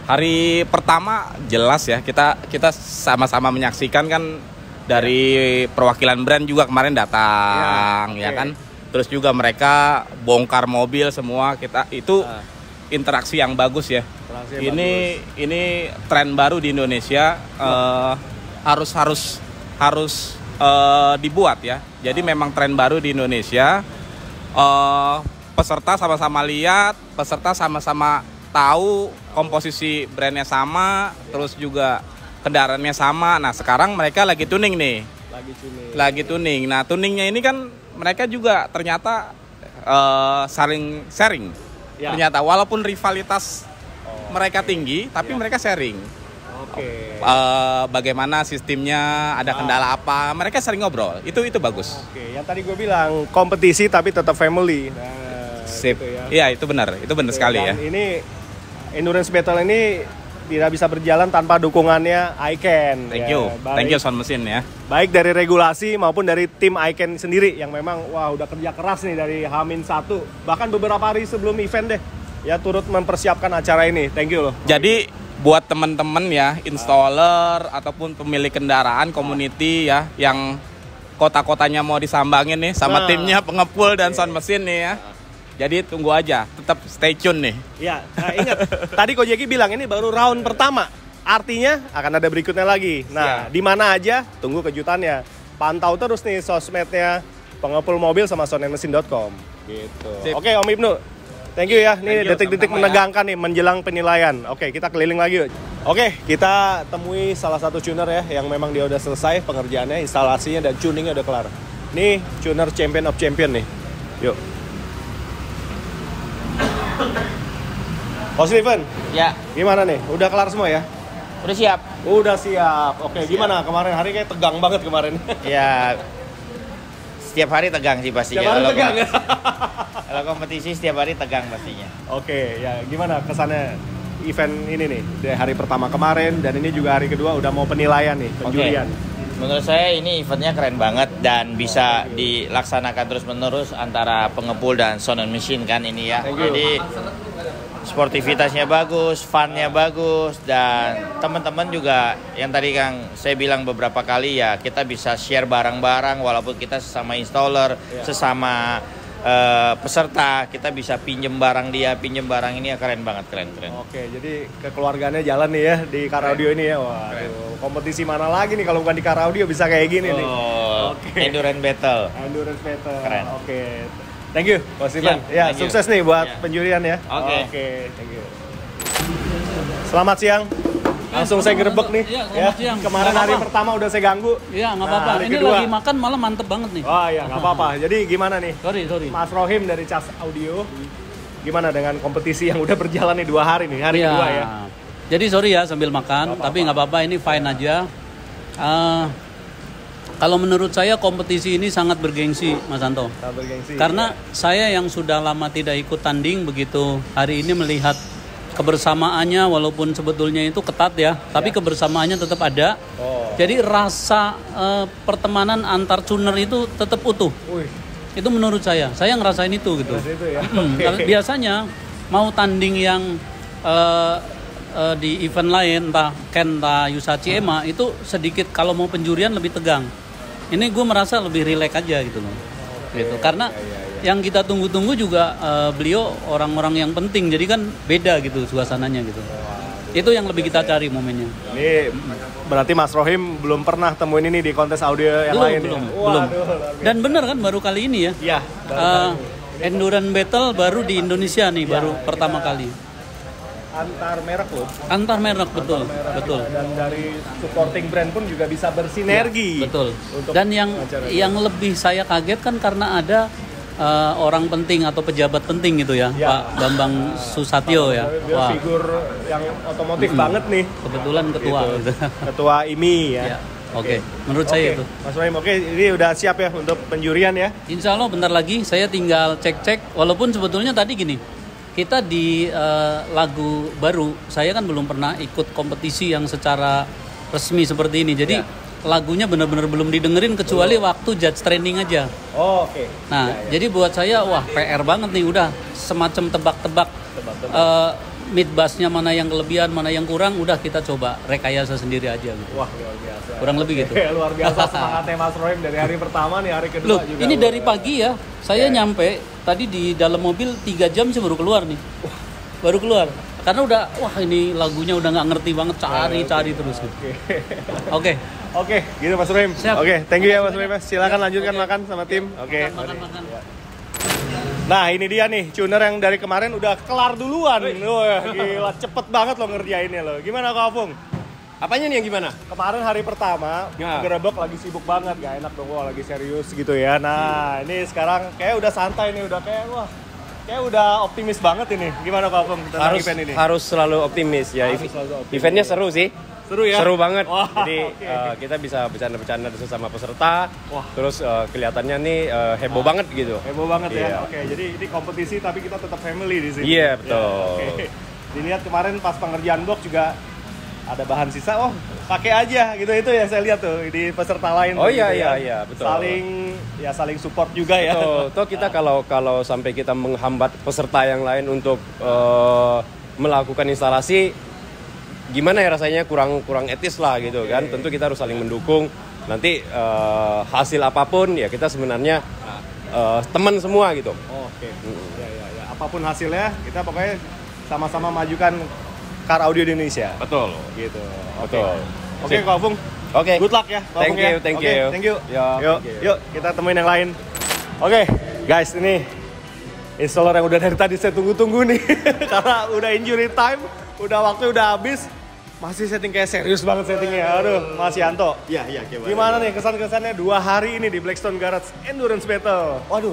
Speaker 11: Hari pertama jelas ya, kita sama-sama menyaksikan kan dari perwakilan brand juga kemarin datang ya kan. Terus juga mereka bongkar mobil semua, kita itu interaksi yang bagus ya. Ini tren baru di Indonesia, harus dibuat ya. Jadi memang tren baru di Indonesia. Peserta sama-sama lihat, peserta sama-sama tahu komposisi brandnya sama, terus juga kendaraannya sama. Nah sekarang mereka lagi tuning nih. Lagi tuning. Nah tuningnya ini kan mereka juga ternyata saling sharing. Ternyata walaupun rivalitas mereka tinggi, tapi mereka sharing. Bagaimana sistemnya, ada kendala apa, mereka sering ngobrol. Itu bagus.
Speaker 1: Yang tadi gue bilang kompetisi tapi tetap family.
Speaker 11: Sip.
Speaker 1: Gitu ya.
Speaker 11: Iya itu benar sekali ya.
Speaker 1: Ini endurance battle ini tidak bisa berjalan tanpa dukungannya ICANN.
Speaker 11: Thank you Sound Machine ya.
Speaker 1: Baik dari regulasi maupun dari tim ICANN sendiri yang memang udah kerja keras nih dari H-1 bahkan beberapa hari sebelum event deh ya turut mempersiapkan acara ini. Thank you loh.
Speaker 11: Jadi buat teman-teman ya installer ataupun pemilik kendaraan community ya yang kota-kotanya mau disambangin nih sama timnya pengepul dan Sound Machine nih ya. Jadi tunggu aja, tetap stay tune nih.
Speaker 12: Ya, ingat tadi Ko Jeki bilang ini baru round pertama. Artinya akan ada berikutnya lagi. Nah, di mana aja tunggu kejutannya. Pantau terus nih sosmednya Pengepul Mobil sama sonenmesin.com gitu. Oke, Om Ibnu. Thank you ya. Ini detik-detik menegangkan nih menjelang penilaian. Oke, kita keliling lagi yuk. Oke, kita temui salah satu tuner ya yang memang dia udah selesai pengerjaannya, instalasinya dan tuningnya udah kelar. Nih, tuner champion of champion nih. Yuk. Ko Steven.
Speaker 13: Ya.
Speaker 12: Gimana nih? Udah kelar semua ya?
Speaker 13: Udah siap.
Speaker 12: Udah siap. Oke, gimana kemarin hari kayak tegang banget kemarin.
Speaker 13: Ya. Setiap hari tegang sih pastinya.
Speaker 12: Setiap hari tegang ya?
Speaker 13: Kalau kompetisi setiap hari tegang pastinya.
Speaker 12: Oke, ya gimana kesannya event ini nih dari hari pertama kemarin dan ini juga hari kedua udah mau penilaian nih, penjurian.
Speaker 13: Menurut saya ini eventnya keren banget dan bisa dilaksanakan terus-menerus antara Pengepul dan Sound and Machine kan ini ya. Jadi sportivitasnya bagus, funnya bagus, dan teman-teman juga yang tadi Kang saya bilang beberapa kali ya, kita bisa share barang-barang walaupun kita sesama installer, sesama peserta, kita bisa pinjem barang dia, pinjem barang ini ya, keren banget, keren.
Speaker 12: Oke, jadi kekeluargaannya jalan nih ya di Car Audio ini ya. Wah, kompetisi mana lagi nih kalau bukan di Car Audio bisa kayak gini nih.
Speaker 13: Endurance battle.
Speaker 12: Keren. Oke. Thank you, Ko Steven. Ya, sukses nih buat penjurian ya.
Speaker 13: Oke.
Speaker 12: Thank you. Selamat siang. Langsung saya gerebek nih.
Speaker 5: Iya, selamat siang.
Speaker 12: Kemarin hari pertama udah saya ganggu.
Speaker 5: Iya, nggak apa-apa. Ini kedua, lagi makan malah mantep banget nih.
Speaker 12: Oh iya, nggak apa-apa. Jadi gimana nih?
Speaker 5: Sorry.
Speaker 12: Mas Rohim dari Cas Audio. Gimana dengan kompetisi yang udah berjalan nih 2 hari nih, hari kedua ya?
Speaker 5: Jadi sorry ya sambil makan, tapi nggak apa-apa, ini fine aja. Kalau menurut saya kompetisi ini sangat bergengsi, Mas Anto. Karena saya yang sudah lama tidak ikut tanding, begitu hari ini melihat kebersamaannya, walaupun sebetulnya itu ketat ya, tapi kebersamaannya tetap ada. Jadi rasa pertemanan antar tuner itu tetap utuh. Itu menurut saya ngerasain itu gitu. Biasanya mau tanding yang di event lain, entah Ken, entah Yusachi Ema, itu sedikit kalau mau penjurian lebih tegang. Ini gue merasa lebih rileks aja gitu loh. Gitu. Karena yang kita tunggu-tunggu juga beliau orang-orang yang penting, jadi kan beda gitu suasananya gitu. Itu yang lebih kita cari momennya.
Speaker 12: Ini berarti Mas Rohim belum pernah temuin ini di kontes audio yang lain.
Speaker 5: Belum. Dan bener kan baru kali ini ya.
Speaker 12: Iya.
Speaker 5: Endurance Battle baru di Indonesia nih, baru pertama kali.
Speaker 12: Antar merek loh.
Speaker 5: Antar merek, betul.
Speaker 12: Dan dari supporting brand pun juga bisa bersinergi.
Speaker 5: Betul. Dan yang lebih saya kaget kan karena ada orang penting atau pejabat penting gitu ya, Pak Bambang Susatyo ya.
Speaker 12: Wah, figur yang otomotif banget nih.
Speaker 5: Kebetulan ketua.
Speaker 12: Gitu. Ketua IMI ya.
Speaker 5: Oke, menurut saya itu.
Speaker 12: Mas Rohim, ini udah siap ya untuk penjurian ya?
Speaker 5: Insya Allah bentar lagi saya tinggal cek-cek. Walaupun sebetulnya tadi gini, kita di lagu baru, saya kan belum pernah ikut kompetisi yang secara resmi seperti ini. Jadi lagunya benar-benar belum didengerin kecuali waktu judge training aja.
Speaker 12: Oke.
Speaker 5: Nah, jadi buat saya wah PR banget nih, udah semacam tebak-tebak mid bassnya mana yang kelebihan, mana yang kurang, udah kita coba rekayasa sendiri aja gitu.
Speaker 12: Wah, luar biasa.
Speaker 5: Kurang lebih gitu.
Speaker 12: Luar biasa semangatnya Mas Rohim dari hari pertama nih, hari kedua.
Speaker 5: Loh, juga. Ini dari pagi ya. Saya nyampe tadi di dalam mobil 3 jam sih baru keluar nih. Baru keluar. Karena udah ini lagunya udah nggak ngerti banget, cari terus gitu. Oke,
Speaker 12: gitu Mas Rohim. Oke, thank you ya Mas Rohim. Silakan lanjutkan makan sama tim. Oke.
Speaker 5: Makan.
Speaker 12: Nah, ini dia nih, tuner yang dari kemarin udah kelar duluan. Wah, gila, cepet banget lo ngerjainnya lo. Gimana Kak Afung?
Speaker 9: Apanya nih yang gimana?
Speaker 12: Kemarin hari pertama, gerebek lagi sibuk banget, gak enak dong, lagi serius gitu ya. Nah, ini sekarang kayak udah santai nih, udah kayak udah optimis banget ini. Gimana Kak Afung tentang event ini?
Speaker 9: Harus selalu optimis ya. Eventnya seru sih.
Speaker 12: Seru ya?
Speaker 9: Seru banget. Jadi kita bisa bercanda-bercanda sesama peserta. Terus kelihatannya nih heboh banget gitu.
Speaker 12: Heboh banget ya. Oke, jadi ini kompetisi tapi kita tetap family di sini.
Speaker 9: Iya, betul.
Speaker 12: Dilihat kemarin pas pengerjaan box juga ada bahan sisa, pakai aja gitu, itu yang saya lihat tuh di peserta lain.
Speaker 9: Oh iya, betul.
Speaker 12: Saling support juga ya.
Speaker 9: Toh kita kalau sampai kita menghambat peserta yang lain untuk melakukan instalasi, gimana ya rasanya, kurang etis lah gitu kan. Tentu kita harus saling mendukung. Nanti hasil apapun ya kita sebenarnya teman semua gitu.
Speaker 12: Oke. Ya. apapun hasilnya, kita pokoknya sama-sama majukan car audio di Indonesia.
Speaker 9: Betul.
Speaker 12: Gitu.
Speaker 9: Betul.
Speaker 12: Oke, Ko Afung.
Speaker 9: Oke.
Speaker 12: Good luck ya. Ko
Speaker 9: Thank
Speaker 12: Afung,
Speaker 9: you,
Speaker 12: ya.
Speaker 9: thank
Speaker 12: Oke,
Speaker 9: you.
Speaker 12: Thank you.
Speaker 9: Yo,
Speaker 12: Yuk,
Speaker 9: thank you.
Speaker 12: yuk kita temuin yang lain. Oke, guys, ini installer yang udah dari tadi saya tunggu-tunggu nih. Karena udah injury time, waktu udah habis. Masih setting kayak serius banget settingnya. Aduh, Mas Yanto.
Speaker 14: Iya,
Speaker 12: Gimana nih kesan-kesannya 2 hari ini di Blackstone Garage Endurance Battle?
Speaker 14: Waduh,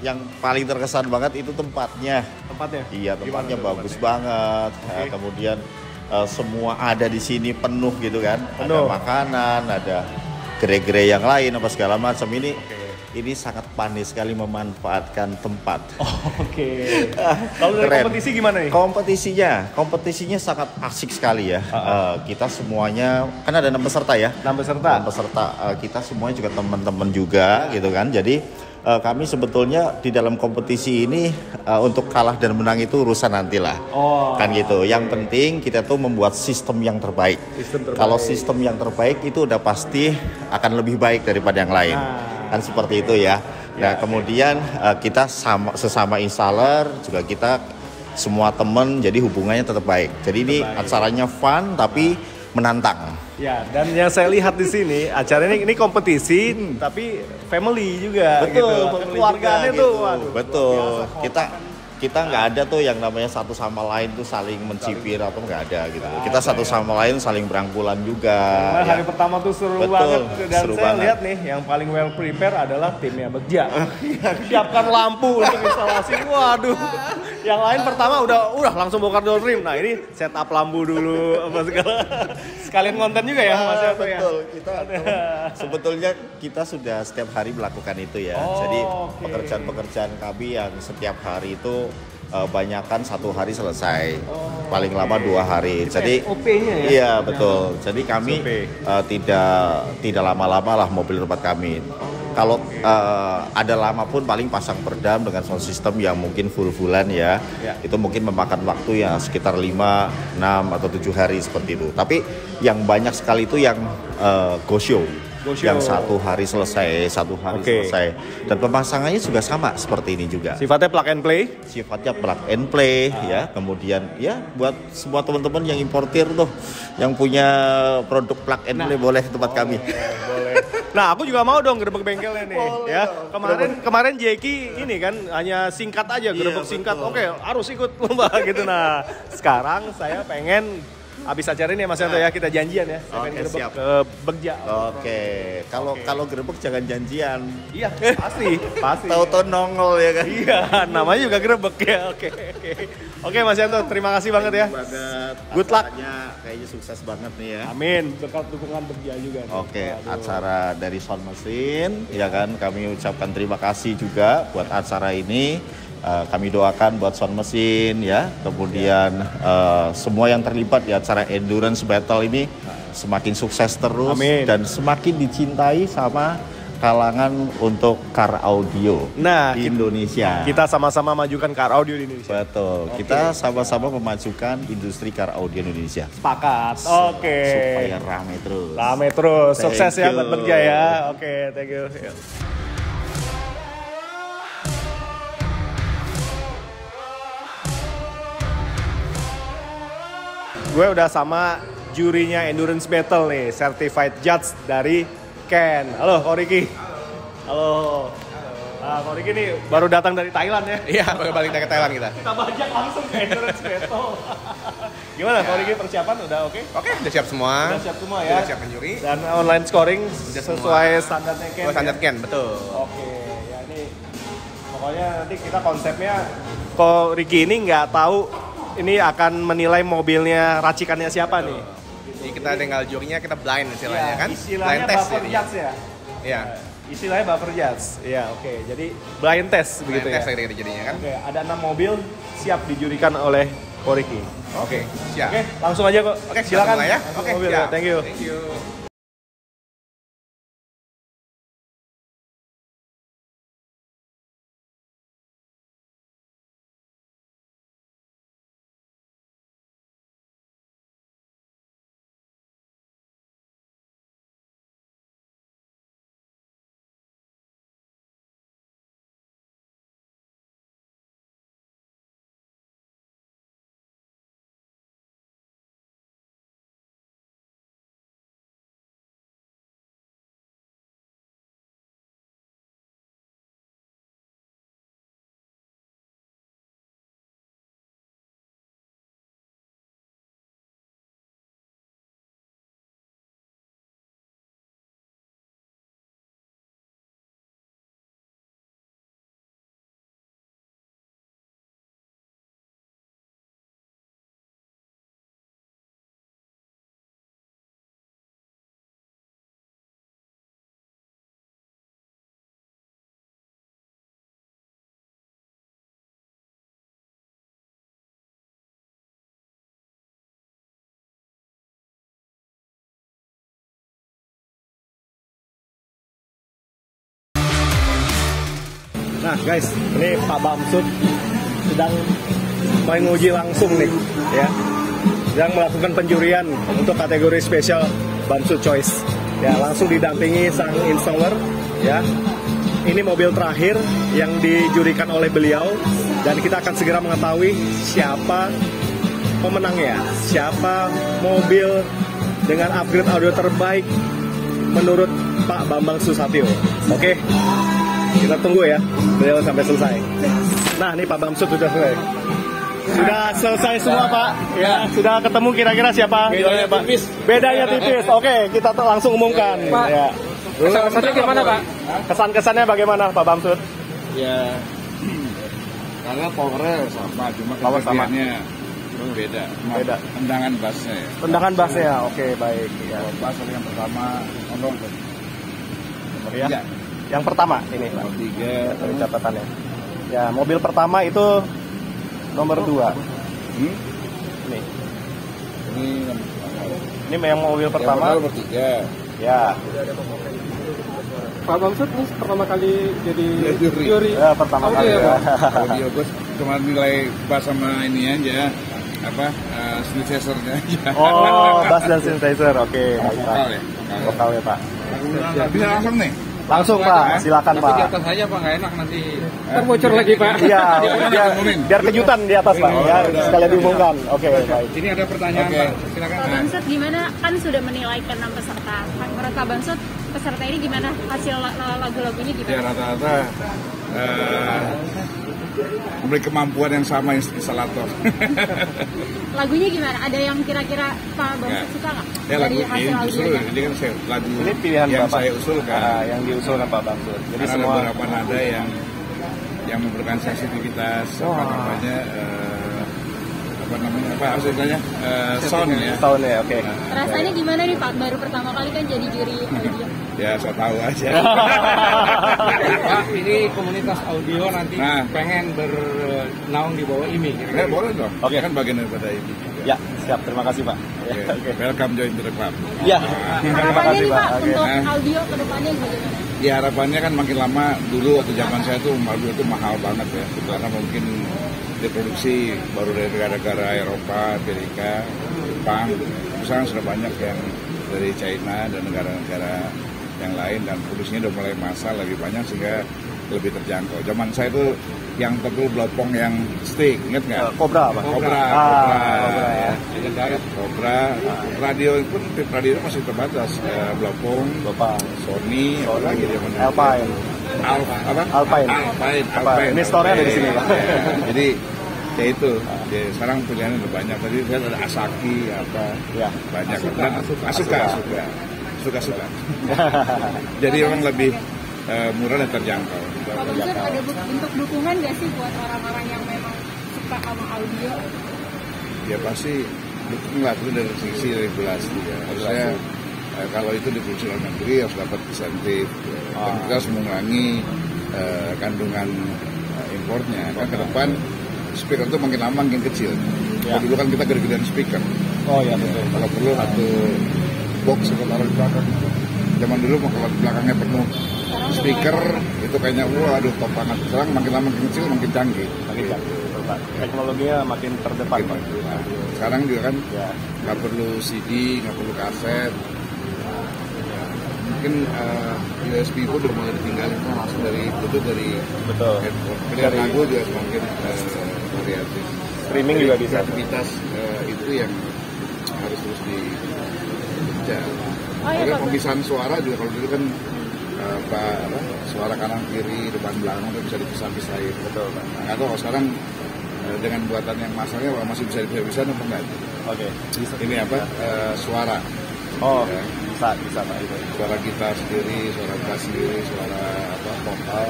Speaker 14: yang paling terkesan banget itu tempatnya.
Speaker 12: Tempatnya?
Speaker 14: Iya, tempatnya
Speaker 12: Gimana
Speaker 14: bagus banget.
Speaker 12: Oke.
Speaker 14: Kemudian semua ada di sini penuh gitu kan.
Speaker 12: Penuh.
Speaker 14: Ada makanan, ada gerai-gerai yang lain apa segala macam. Ini sangat pandai sekali memanfaatkan tempat.
Speaker 12: Oke. Kalau dari
Speaker 14: Keren.
Speaker 12: kompetisi gimana nih?
Speaker 14: Kompetisinya sangat asik sekali ya. Kita semuanya kan ada 6 peserta ya.
Speaker 12: 6 peserta.
Speaker 14: 6 peserta. Kita semuanya juga teman-teman juga gitu kan. Jadi kami sebetulnya di dalam kompetisi ini untuk kalah dan menang itu urusan nantilah. Kan gitu. Yang penting kita tuh membuat sistem yang terbaik. Kalau sistem yang terbaik itu udah pasti akan lebih baik daripada yang lain. Kan seperti itu ya. Nah, kemudian kita sesama installer juga kita semua teman jadi hubungannya tetap baik. Jadi ini acaranya fun tapi menantang.
Speaker 12: Ya, dan yang saya lihat di sini acara ini kompetisi tapi family juga
Speaker 14: Betul,
Speaker 12: gitu.
Speaker 14: family
Speaker 12: Keluarganya
Speaker 14: juga,
Speaker 12: tuh
Speaker 14: gitu.
Speaker 12: waduh.
Speaker 14: Betul. Kita nggak ada tuh yang namanya satu sama lain tuh saling mencibir atau nggak ada gitu. Kita satu sama lain saling berangkulan juga.
Speaker 12: Karena
Speaker 14: ya.
Speaker 12: hari pertama tuh seru
Speaker 14: Betul,
Speaker 12: banget dan
Speaker 14: seru
Speaker 12: saya
Speaker 14: banget.
Speaker 12: lihat nih yang paling well prepare adalah timnya Bagja. Siapkan lampu untuk instalasi. Waduh. Yang lain pertama udah langsung bongkar door trim. Nah, ini setup lampu dulu apa segala. Sekalian konten juga ya Mas Yanto ya.
Speaker 14: Betul. Sebetulnya kita sudah setiap hari melakukan itu ya. Jadi pekerjaan-pekerjaan kami yang setiap hari itu banyakan 1 hari selesai, paling lama 2 hari. Jadi
Speaker 12: SOP-nya ya?
Speaker 14: Iya betul. Jadi kami tidak lama-lama lah mobil tempat kami. Kalau ada lama pun paling pasang peredam dengan sound system yang mungkin full-fullan ya. Itu mungkin memakan waktu yang sekitar 5, 6 atau 7 hari seperti itu. Tapi yang banyak sekali itu yang go show. Yang 1 hari selesai, 1 hari selesai. Dan pemasangannya juga sama seperti ini juga.
Speaker 12: Sifatnya plug and play?
Speaker 14: Sifatnya plug and play ya. Kemudian ya buat semua teman-teman yang importir tuh, yang punya produk plug and play boleh ke tempat kami.
Speaker 12: Boleh. Nah, aku juga mau dong gerbek bengkelnya nih. Ya. Kemarin Jeki ini kan hanya singkat aja, gerbek singkat. Oke, harus ikut lomba gitu. Nah, sekarang saya pengen abis acara ini ya Mas Yanto ya, kita janjian ya. Saya pengen gerbek
Speaker 14: siap.
Speaker 12: ke Bagja.
Speaker 14: Oke, kalau gerbek jangan janjian.
Speaker 12: Iya, pasti.
Speaker 14: Tahu-tahu nongol ya kan.
Speaker 12: Iya, namanya juga gerbek ya. Oke Mas Yanto, terima kasih banget ya. Good luck.
Speaker 14: Kayaknya sukses banget nih ya.
Speaker 12: Amin, berkat dukungan Bagja juga.
Speaker 14: Oke, acara dari Sound Machine, ya kan, kami ucapkan terima kasih juga buat acara ini. Kami doakan buat Sound Machine ya, kemudian semua yang terlibat di acara Endurance Battle ini semakin sukses terus.
Speaker 12: Amin.
Speaker 14: Dan semakin dicintai sama kalangan untuk car audio di Indonesia.
Speaker 12: Kita sama-sama majukan car audio di Indonesia.
Speaker 14: Betul, kita sama-sama memajukan industri car audio Indonesia.
Speaker 12: Sepakat. Oke.
Speaker 14: Supaya rame terus.
Speaker 12: Rame terus. Sukses
Speaker 14: Thank
Speaker 12: ya
Speaker 14: you.
Speaker 12: buat Bagja ya. Oke, thank you. Gue udah sama jurinya Endurance Battle nih, Certified Judge dari Ken. Halo, Ko Riki. Halo. Nah, Ko Riki nih baru datang dari Thailand ya?
Speaker 11: Iya, baru balik dari Thailand kita.
Speaker 12: Kita bajak langsung ke Endurance Battle. Gimana, Ko Riki, persiapan udah oke?
Speaker 11: Oke, udah siap semua.
Speaker 12: Udah siap semua ya?
Speaker 11: Udah siap penjuri.
Speaker 12: Dan online scoring
Speaker 11: Udah
Speaker 12: sesuai
Speaker 11: semua.
Speaker 12: standarnya Ken.
Speaker 11: Standar
Speaker 12: ya?
Speaker 11: Ken, betul.
Speaker 12: Oke, ya ini pokoknya nanti kita konsepnya Ko Riki ini nggak tahu ini akan menilai mobilnya racikannya siapa nih.
Speaker 11: Jadi kita tinggal jurinya, kita blind istilahnya
Speaker 12: Ya,
Speaker 11: kan?
Speaker 12: istilahnya
Speaker 11: Blind test
Speaker 12: buffer
Speaker 11: jadinya.
Speaker 12: judge ya.
Speaker 11: Iya.
Speaker 12: Istilahnya buffer judge. Iya, oke. Jadi blind test begitu
Speaker 11: Blind test
Speaker 12: ya.
Speaker 11: kayak jadinya kan?
Speaker 12: Oke, ada 6 mobil siap dijurikan oleh Ko Riki.
Speaker 11: Oke, siap.
Speaker 12: Oke, langsung aja kok.
Speaker 11: Oke,
Speaker 12: silakan
Speaker 11: langsung ya.
Speaker 12: Langsung
Speaker 11: Oke,
Speaker 12: mobil
Speaker 11: siap.
Speaker 12: ya. Thank you.
Speaker 11: Thank you.
Speaker 12: Nah guys, ini Pak Bamsud sedang menguji langsung nih, ya, sedang melakukan penjurian untuk kategori spesial Bamsud Choice. Ya, langsung didampingi sang installer, ya. Ini mobil terakhir yang dijurikan oleh beliau dan kita akan segera mengetahui siapa pemenangnya, siapa mobil dengan upgrade audio terbaik menurut Pak Bambang Susatyo. Oke, kita tunggu ya beliau sampai selesai. Nah, ini Pak Bamsud sudah selesai. Sudah selesai semua Pak. Ya, sudah ketemu kira-kira siapa?
Speaker 6: Bedanya tipis.
Speaker 12: Bedanya tipis. Oke, kita langsung umumkan.
Speaker 2: Pak.
Speaker 12: Ya.
Speaker 2: Kesan-kesannya gimana Pak?
Speaker 12: Kesan-kesannya bagaimana Pak Bamsud?
Speaker 15: Ya, karena powernya sama, cuma kelebihannya beda.
Speaker 12: Beda.
Speaker 15: Tendangan bassnya ya.
Speaker 12: Tendangan bassnya, oke baik. Ya.
Speaker 15: Bass yang pertama, nomor
Speaker 12: ya. Yang pertama ini Pak.
Speaker 15: Nomor 3.
Speaker 12: Dari catatannya. Ya, mobil pertama itu nomor 2. Ini. Ini yang mobil pertama.
Speaker 15: Nomor 3.
Speaker 12: Ya.
Speaker 2: Pak Bamsud ini pertama kali jadi juri.
Speaker 12: Ya, pertama kali ya.
Speaker 15: Audio bus cuma nilai bass sama ini aja. Synthesizer-nya aja.
Speaker 12: Oh, bass dan synthesizer. Oke, baik Pak.
Speaker 15: Vokal ya?
Speaker 12: Vokal ya Pak.
Speaker 15: Bisa langsung nih?
Speaker 12: Langsung Pak, silakan Pak.
Speaker 15: Tapi di atas aja Pak, nggak enak nanti.
Speaker 2: Terbocor lagi Pak.
Speaker 12: Iya, biar kejutan di atas Pak. Ya, sekalian diumumkan. Oke, baik.
Speaker 15: Ini ada pertanyaan Pak, silakan.
Speaker 16: Pak Bamsud gimana? Kan sudah menilai ke 6 peserta. Menurut Pak Bamsud, peserta ini gimana? Hasil lagu-lagunya gimana?
Speaker 15: Ya rata-rata memiliki kemampuan yang sama instalator.
Speaker 16: Lagunya gimana? Ada yang kira-kira Pak Bamsud suka nggak?
Speaker 15: Ya lagu ini justru ini kan lagu
Speaker 12: ini pilihan
Speaker 15: yang
Speaker 12: Bapak.
Speaker 15: saya usulkan.
Speaker 12: Yang diusulkan Pak Bamsud. Jadi
Speaker 15: Karena
Speaker 12: semua
Speaker 15: ada beberapa nada yang memberikan sensitivitas sound ya.
Speaker 12: Sound ya, oke.
Speaker 16: Rasanya gimana nih Pak? Baru pertama kali kan jadi juri audio.
Speaker 15: Ya, saya tahu aja.
Speaker 2: Pak, ini komunitas audio nanti pengen bernaung di bawah IMI.
Speaker 15: Ya, boleh dong.
Speaker 12: Oke.
Speaker 15: Kan bagian daripada IMI.
Speaker 12: Ya, siap. Terima kasih Pak.
Speaker 15: Oke. Welcome join to the club.
Speaker 12: Ya.
Speaker 16: Terima kasih Pak. Untuk audio ke depannya bagaimana?
Speaker 15: Ya, harapannya kan makin lama. Dulu waktu zaman saya tuh audio itu mahal banget ya. Karena mungkin diproduksi baru dari negara-negara Eropa, Amerika, Jepang. Sekarang sudah banyak yang dari China dan negara-negara yang lain, dan produksinya udah mulai massal lebih banyak sehingga lebih terjangkau. Zaman saya itu yang tebel blopong yang stick, inget nggak?
Speaker 12: Cobra apa?
Speaker 15: Cobra
Speaker 12: ya.
Speaker 15: Cobra. Radio pun tip radio masih terbatas. Blopong, Sony,
Speaker 12: Alpine.
Speaker 15: Alpine.
Speaker 12: Ini store-nya ada di sini Pak.
Speaker 15: Jadi ya itu. Ya, sekarang pilihannya udah banyak. Tadi saya ada Asaki
Speaker 12: ya.
Speaker 15: Banyak. Suka. Jadi orang lebih murah dan terjangkau.
Speaker 16: Pak Bamsud ada bentuk dukungan nggak sih buat orang-orang yang memang suka sama audio?
Speaker 15: Ya pasti dukung lah, itu dari sisi regulasi ya. Harusnya kalau itu diproduksi dalam negeri harus dapat insentif. Dan kita harus mengurangi kandungan importnya. Kan ke depan speaker itu makin lama makin kecil. Kalau dulu kan kita gede-gedean speaker.
Speaker 12: Oh iya betul.
Speaker 15: Kalau perlu satu box yang taruh di belakang. Zaman dulu kalau di belakangnya penuh speaker itu kayaknya waduh top banget. Sekarang makin lama makin kecil makin canggih.
Speaker 12: Teknologinya makin terdepan.
Speaker 15: Sekarang juga kan nggak perlu CD, nggak perlu kaset. Mungkin USB pun udah mulai ditinggalin langsung dari Bluetooth dari handphone. Pilihan lagu juga semakin variatif.
Speaker 12: Streaming juga bisa.
Speaker 15: Aktivitas itu yang harus terus dikejar. Pemisahan suara juga kalau dulu kan suara kanan kiri depan belakang itu bisa dipisah-pisahin. Betul. Nggak tahu kalau sekarang dengan buatan yang masalahnya masih bisa dipisah-pisahin apa enggak? Oke. Ini suara.
Speaker 12: Oh, bisa Pak itu.
Speaker 15: Suara gitar sendiri, suara bass sendiri, suara vokal.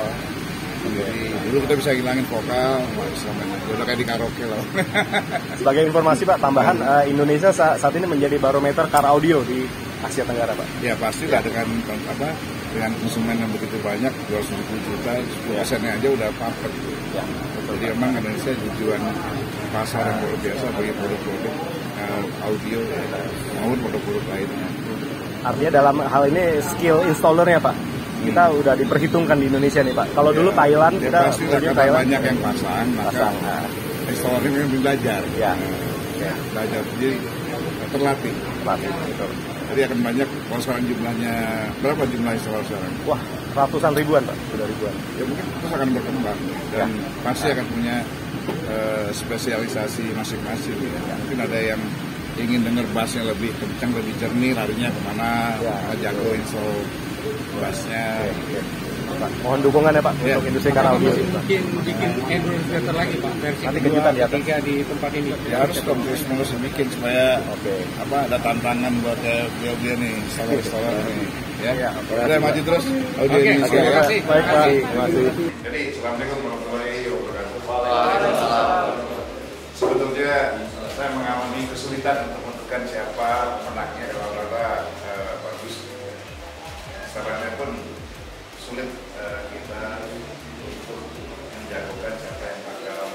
Speaker 15: Jadi dulu kita bisa hilangin vokal, udah kayak di karaoke lah.
Speaker 12: Sebagai informasi Pak, tambahan Indonesia saat ini menjadi barometer car audio di Asia Tenggara Pak.
Speaker 15: Ya pastilah dengan konsumen yang begitu banyak, 270 juta, 10%-nya aja udah perfect. Ya, jadi memang Indonesia tujuan pasar yang luar biasa bagi produk-produk audio maupun produk-produk lainnya.
Speaker 12: Artinya dalam hal ini skill installernya Pak kita udah diperhitungkan di Indonesia nih Pak. Kalau dulu Thailand
Speaker 15: Ya,
Speaker 12: kita
Speaker 15: pasti
Speaker 12: di
Speaker 15: karena
Speaker 12: Thailand
Speaker 15: banyak yang pasang, maka historik yang belajar.
Speaker 12: Ya.
Speaker 15: Belajar, jadi terlatih.
Speaker 12: Betul.
Speaker 15: Jadi akan banyak kalau sekarang jumlahnya, berapa jumlah instalator sekarang?
Speaker 12: Wah, ratusan ribuan Pak, sudah ribuan.
Speaker 15: Ya mungkin terus akan berkembang dan pasti akan punya spesialisasi masing-masing. Ya. Mungkin ada yang ingin dengar bassnya lebih kencang, lebih jernih, larinya kemana, jago install bassnya.
Speaker 12: Mohon dukungan ya Pak untuk industri karaoke.
Speaker 17: Bikin Android lagi Pak, versi
Speaker 12: nanti kejutan di atas.
Speaker 17: di tempat ini.
Speaker 15: Ya harus dong, terus bikin supaya ada tantangan buat dia nih, installer nih. Ya, udah maju terus.
Speaker 12: Terima kasih. Baik Pak. Terima kasih.
Speaker 15: Jadi, Assalamualaikum warahmatullahi wabarakatuh. Sebetulnya saya mengalami kesulitan untuk menentukan siapa menangnya dalam rata bagus. Sarannya pun sulit kita untuk menjagokan siapa yang bakal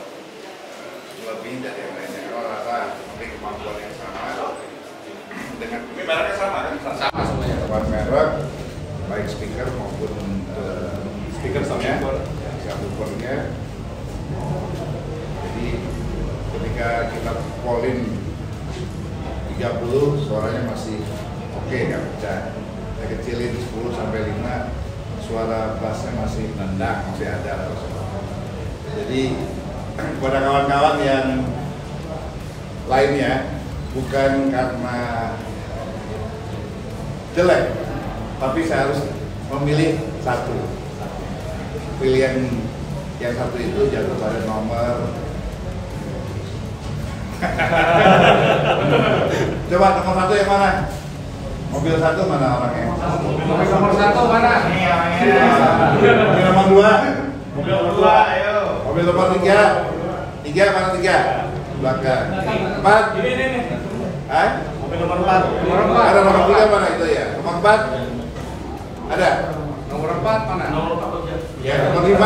Speaker 15: lebih dari yang lainnya. Kalau rata memiliki kemampuan yang sama dengan mereknya sama kan? Sama semuanya. Merek, baik speaker maupun speaker subwoofernya. Jadi ketika kita polling 30 suaranya masih oke, nggak pecah. Kita kecilin 10 sampai 5 suara bassnya masih nendang, masih ada. Jadi kepada kawan-kawan yang lainnya, bukan karena jelek, tapi saya harus memilih satu. Pilihan yang satu itu jatuh pada nomor. Coba nomor satu yang mana? Mobil satu mana orangnya?
Speaker 17: Mobil nomor 1 mana?
Speaker 15: Mobil nomor 2. Mobil nomor 2, ayo. Mobil nomor 3. 3 mana 3? Belakang. 4. Ini. Hah? Mobil nomor 4. Ada nomor 3 mana itu ya? Nomor 4. Ada?
Speaker 17: Nomor 4 mana?
Speaker 15: Ya, nomor 5.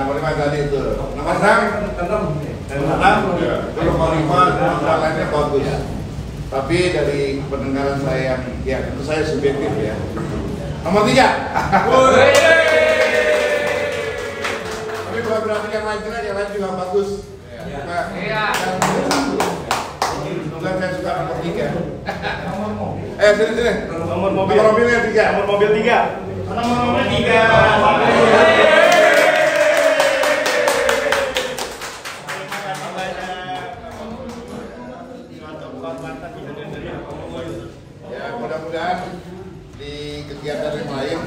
Speaker 15: Nomor 5 tadi itu. Nomor 6. Nomor 6. Itu nomor 5, nomor lainnya bagus. Tapi dari pendengaran saya yang, ya tentu saya subjektif ya. Nomor 3. Tapi bukan berarti yang lain jelek, yang lain juga bagus. Iya. Kebetulan saya suka nomor 3. Sini.
Speaker 12: Nomor mobil.
Speaker 15: Nomor mobilnya 3.
Speaker 12: Nomor mobil 3.
Speaker 15: Nomor mobil 3. Di kegiatan yang lain,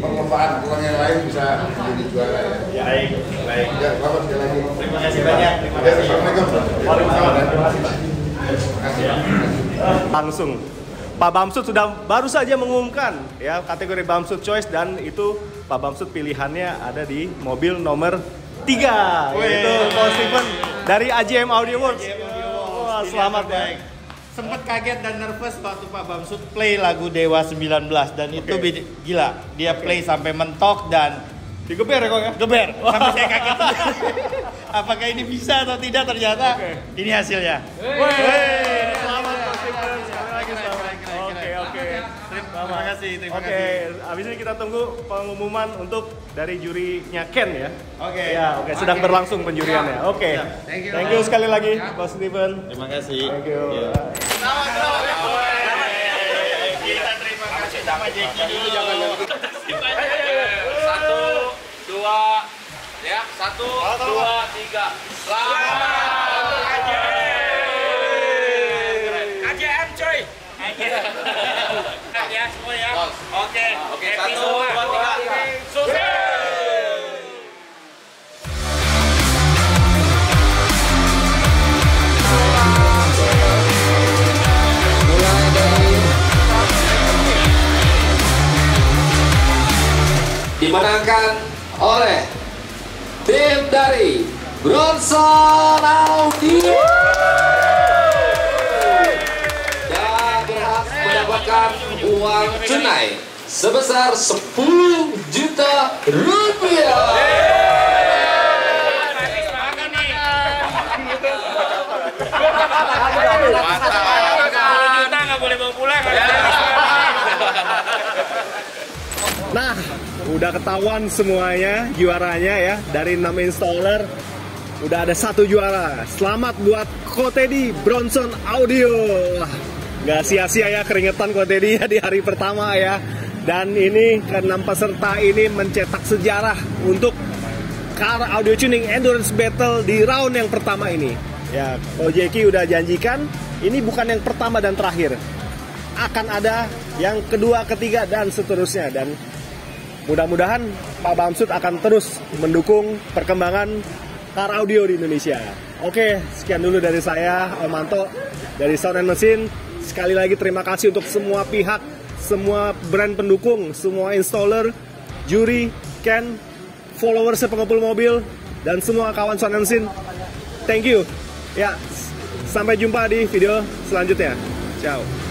Speaker 15: perlombaan pulang yang lain bisa menjadi juara ya.
Speaker 12: Baik.
Speaker 15: Ya, selamat sekali lagi.
Speaker 12: Terima kasih banyak.
Speaker 15: Assalamualaikum.
Speaker 12: Langsung Pak Bamsud sudah baru saja mengumumkan ya kategori Bamsud Choice dan itu Pak Bamsud pilihannya ada di mobil nomor 3 yaitu Paul Stephen dari AJM Audio Works. Selamat ya.
Speaker 13: Sempat kaget dan nervous waktu Pak Bamsud play lagu Dewa 19 dan itu gila. Dia play sampai mentok dan
Speaker 12: digeber ya kok ya?
Speaker 13: Geber. Sampai saya kaget. Apakah ini bisa atau tidak, ternyata ini hasilnya.
Speaker 12: Selamat Pak Stephen. Sekali lagi selamat. Oke.
Speaker 13: Terima kasih.
Speaker 12: Oke, habis ini kita tunggu pengumuman untuk dari jurinya Ken ya. Oke, sedang berlangsung penjuriannya. Oke. Thank you sekali lagi Pak Stephen.
Speaker 13: Terima kasih.
Speaker 12: Thank you.
Speaker 13: Kita terima kasih sama Jeki dulu, jangan 1, 2, ya 1, 2, 3. Selamat KJM coy. Ya semua ya. Oke. 1, 2, 3. Sukses.
Speaker 18: Dimenangkan oleh tim dari Bronson Audio dan berhak mendapatkan uang tunai sebesar 10 juta rupiah.
Speaker 13: Mantap. 10 juta nggak boleh bawa pulang.
Speaker 12: udah ketahuan semuanya juaranya ya. Dari 6 installer udah ada 1 juara. Selamat buat Kotedi Bronson Audio. Wah, nggak sia-sia ya keringetan Kotedi ya di hari pertama ya. Dan ini ke-6 peserta ini mencetak sejarah untuk Car Audio Tuning Endurance Battle di round yang pertama ini. Ya, Ojeki udah janjikan ini bukan yang pertama dan terakhir. Akan ada yang kedua, ketiga, dan seterusnya. Dan mudah-mudahan Pak Bamsud akan terus mendukung perkembangan car audio di Indonesia. Oke, sekian dulu dari saya, Om Manto, dari Sound and Machine. Sekali lagi terima kasih untuk semua pihak, semua brand pendukung, semua installer, juri, Ken, followers pengepul mobil, dan semua kawan Sound and Machine. Thank you. Ya, sampai jumpa di video selanjutnya. Ciao.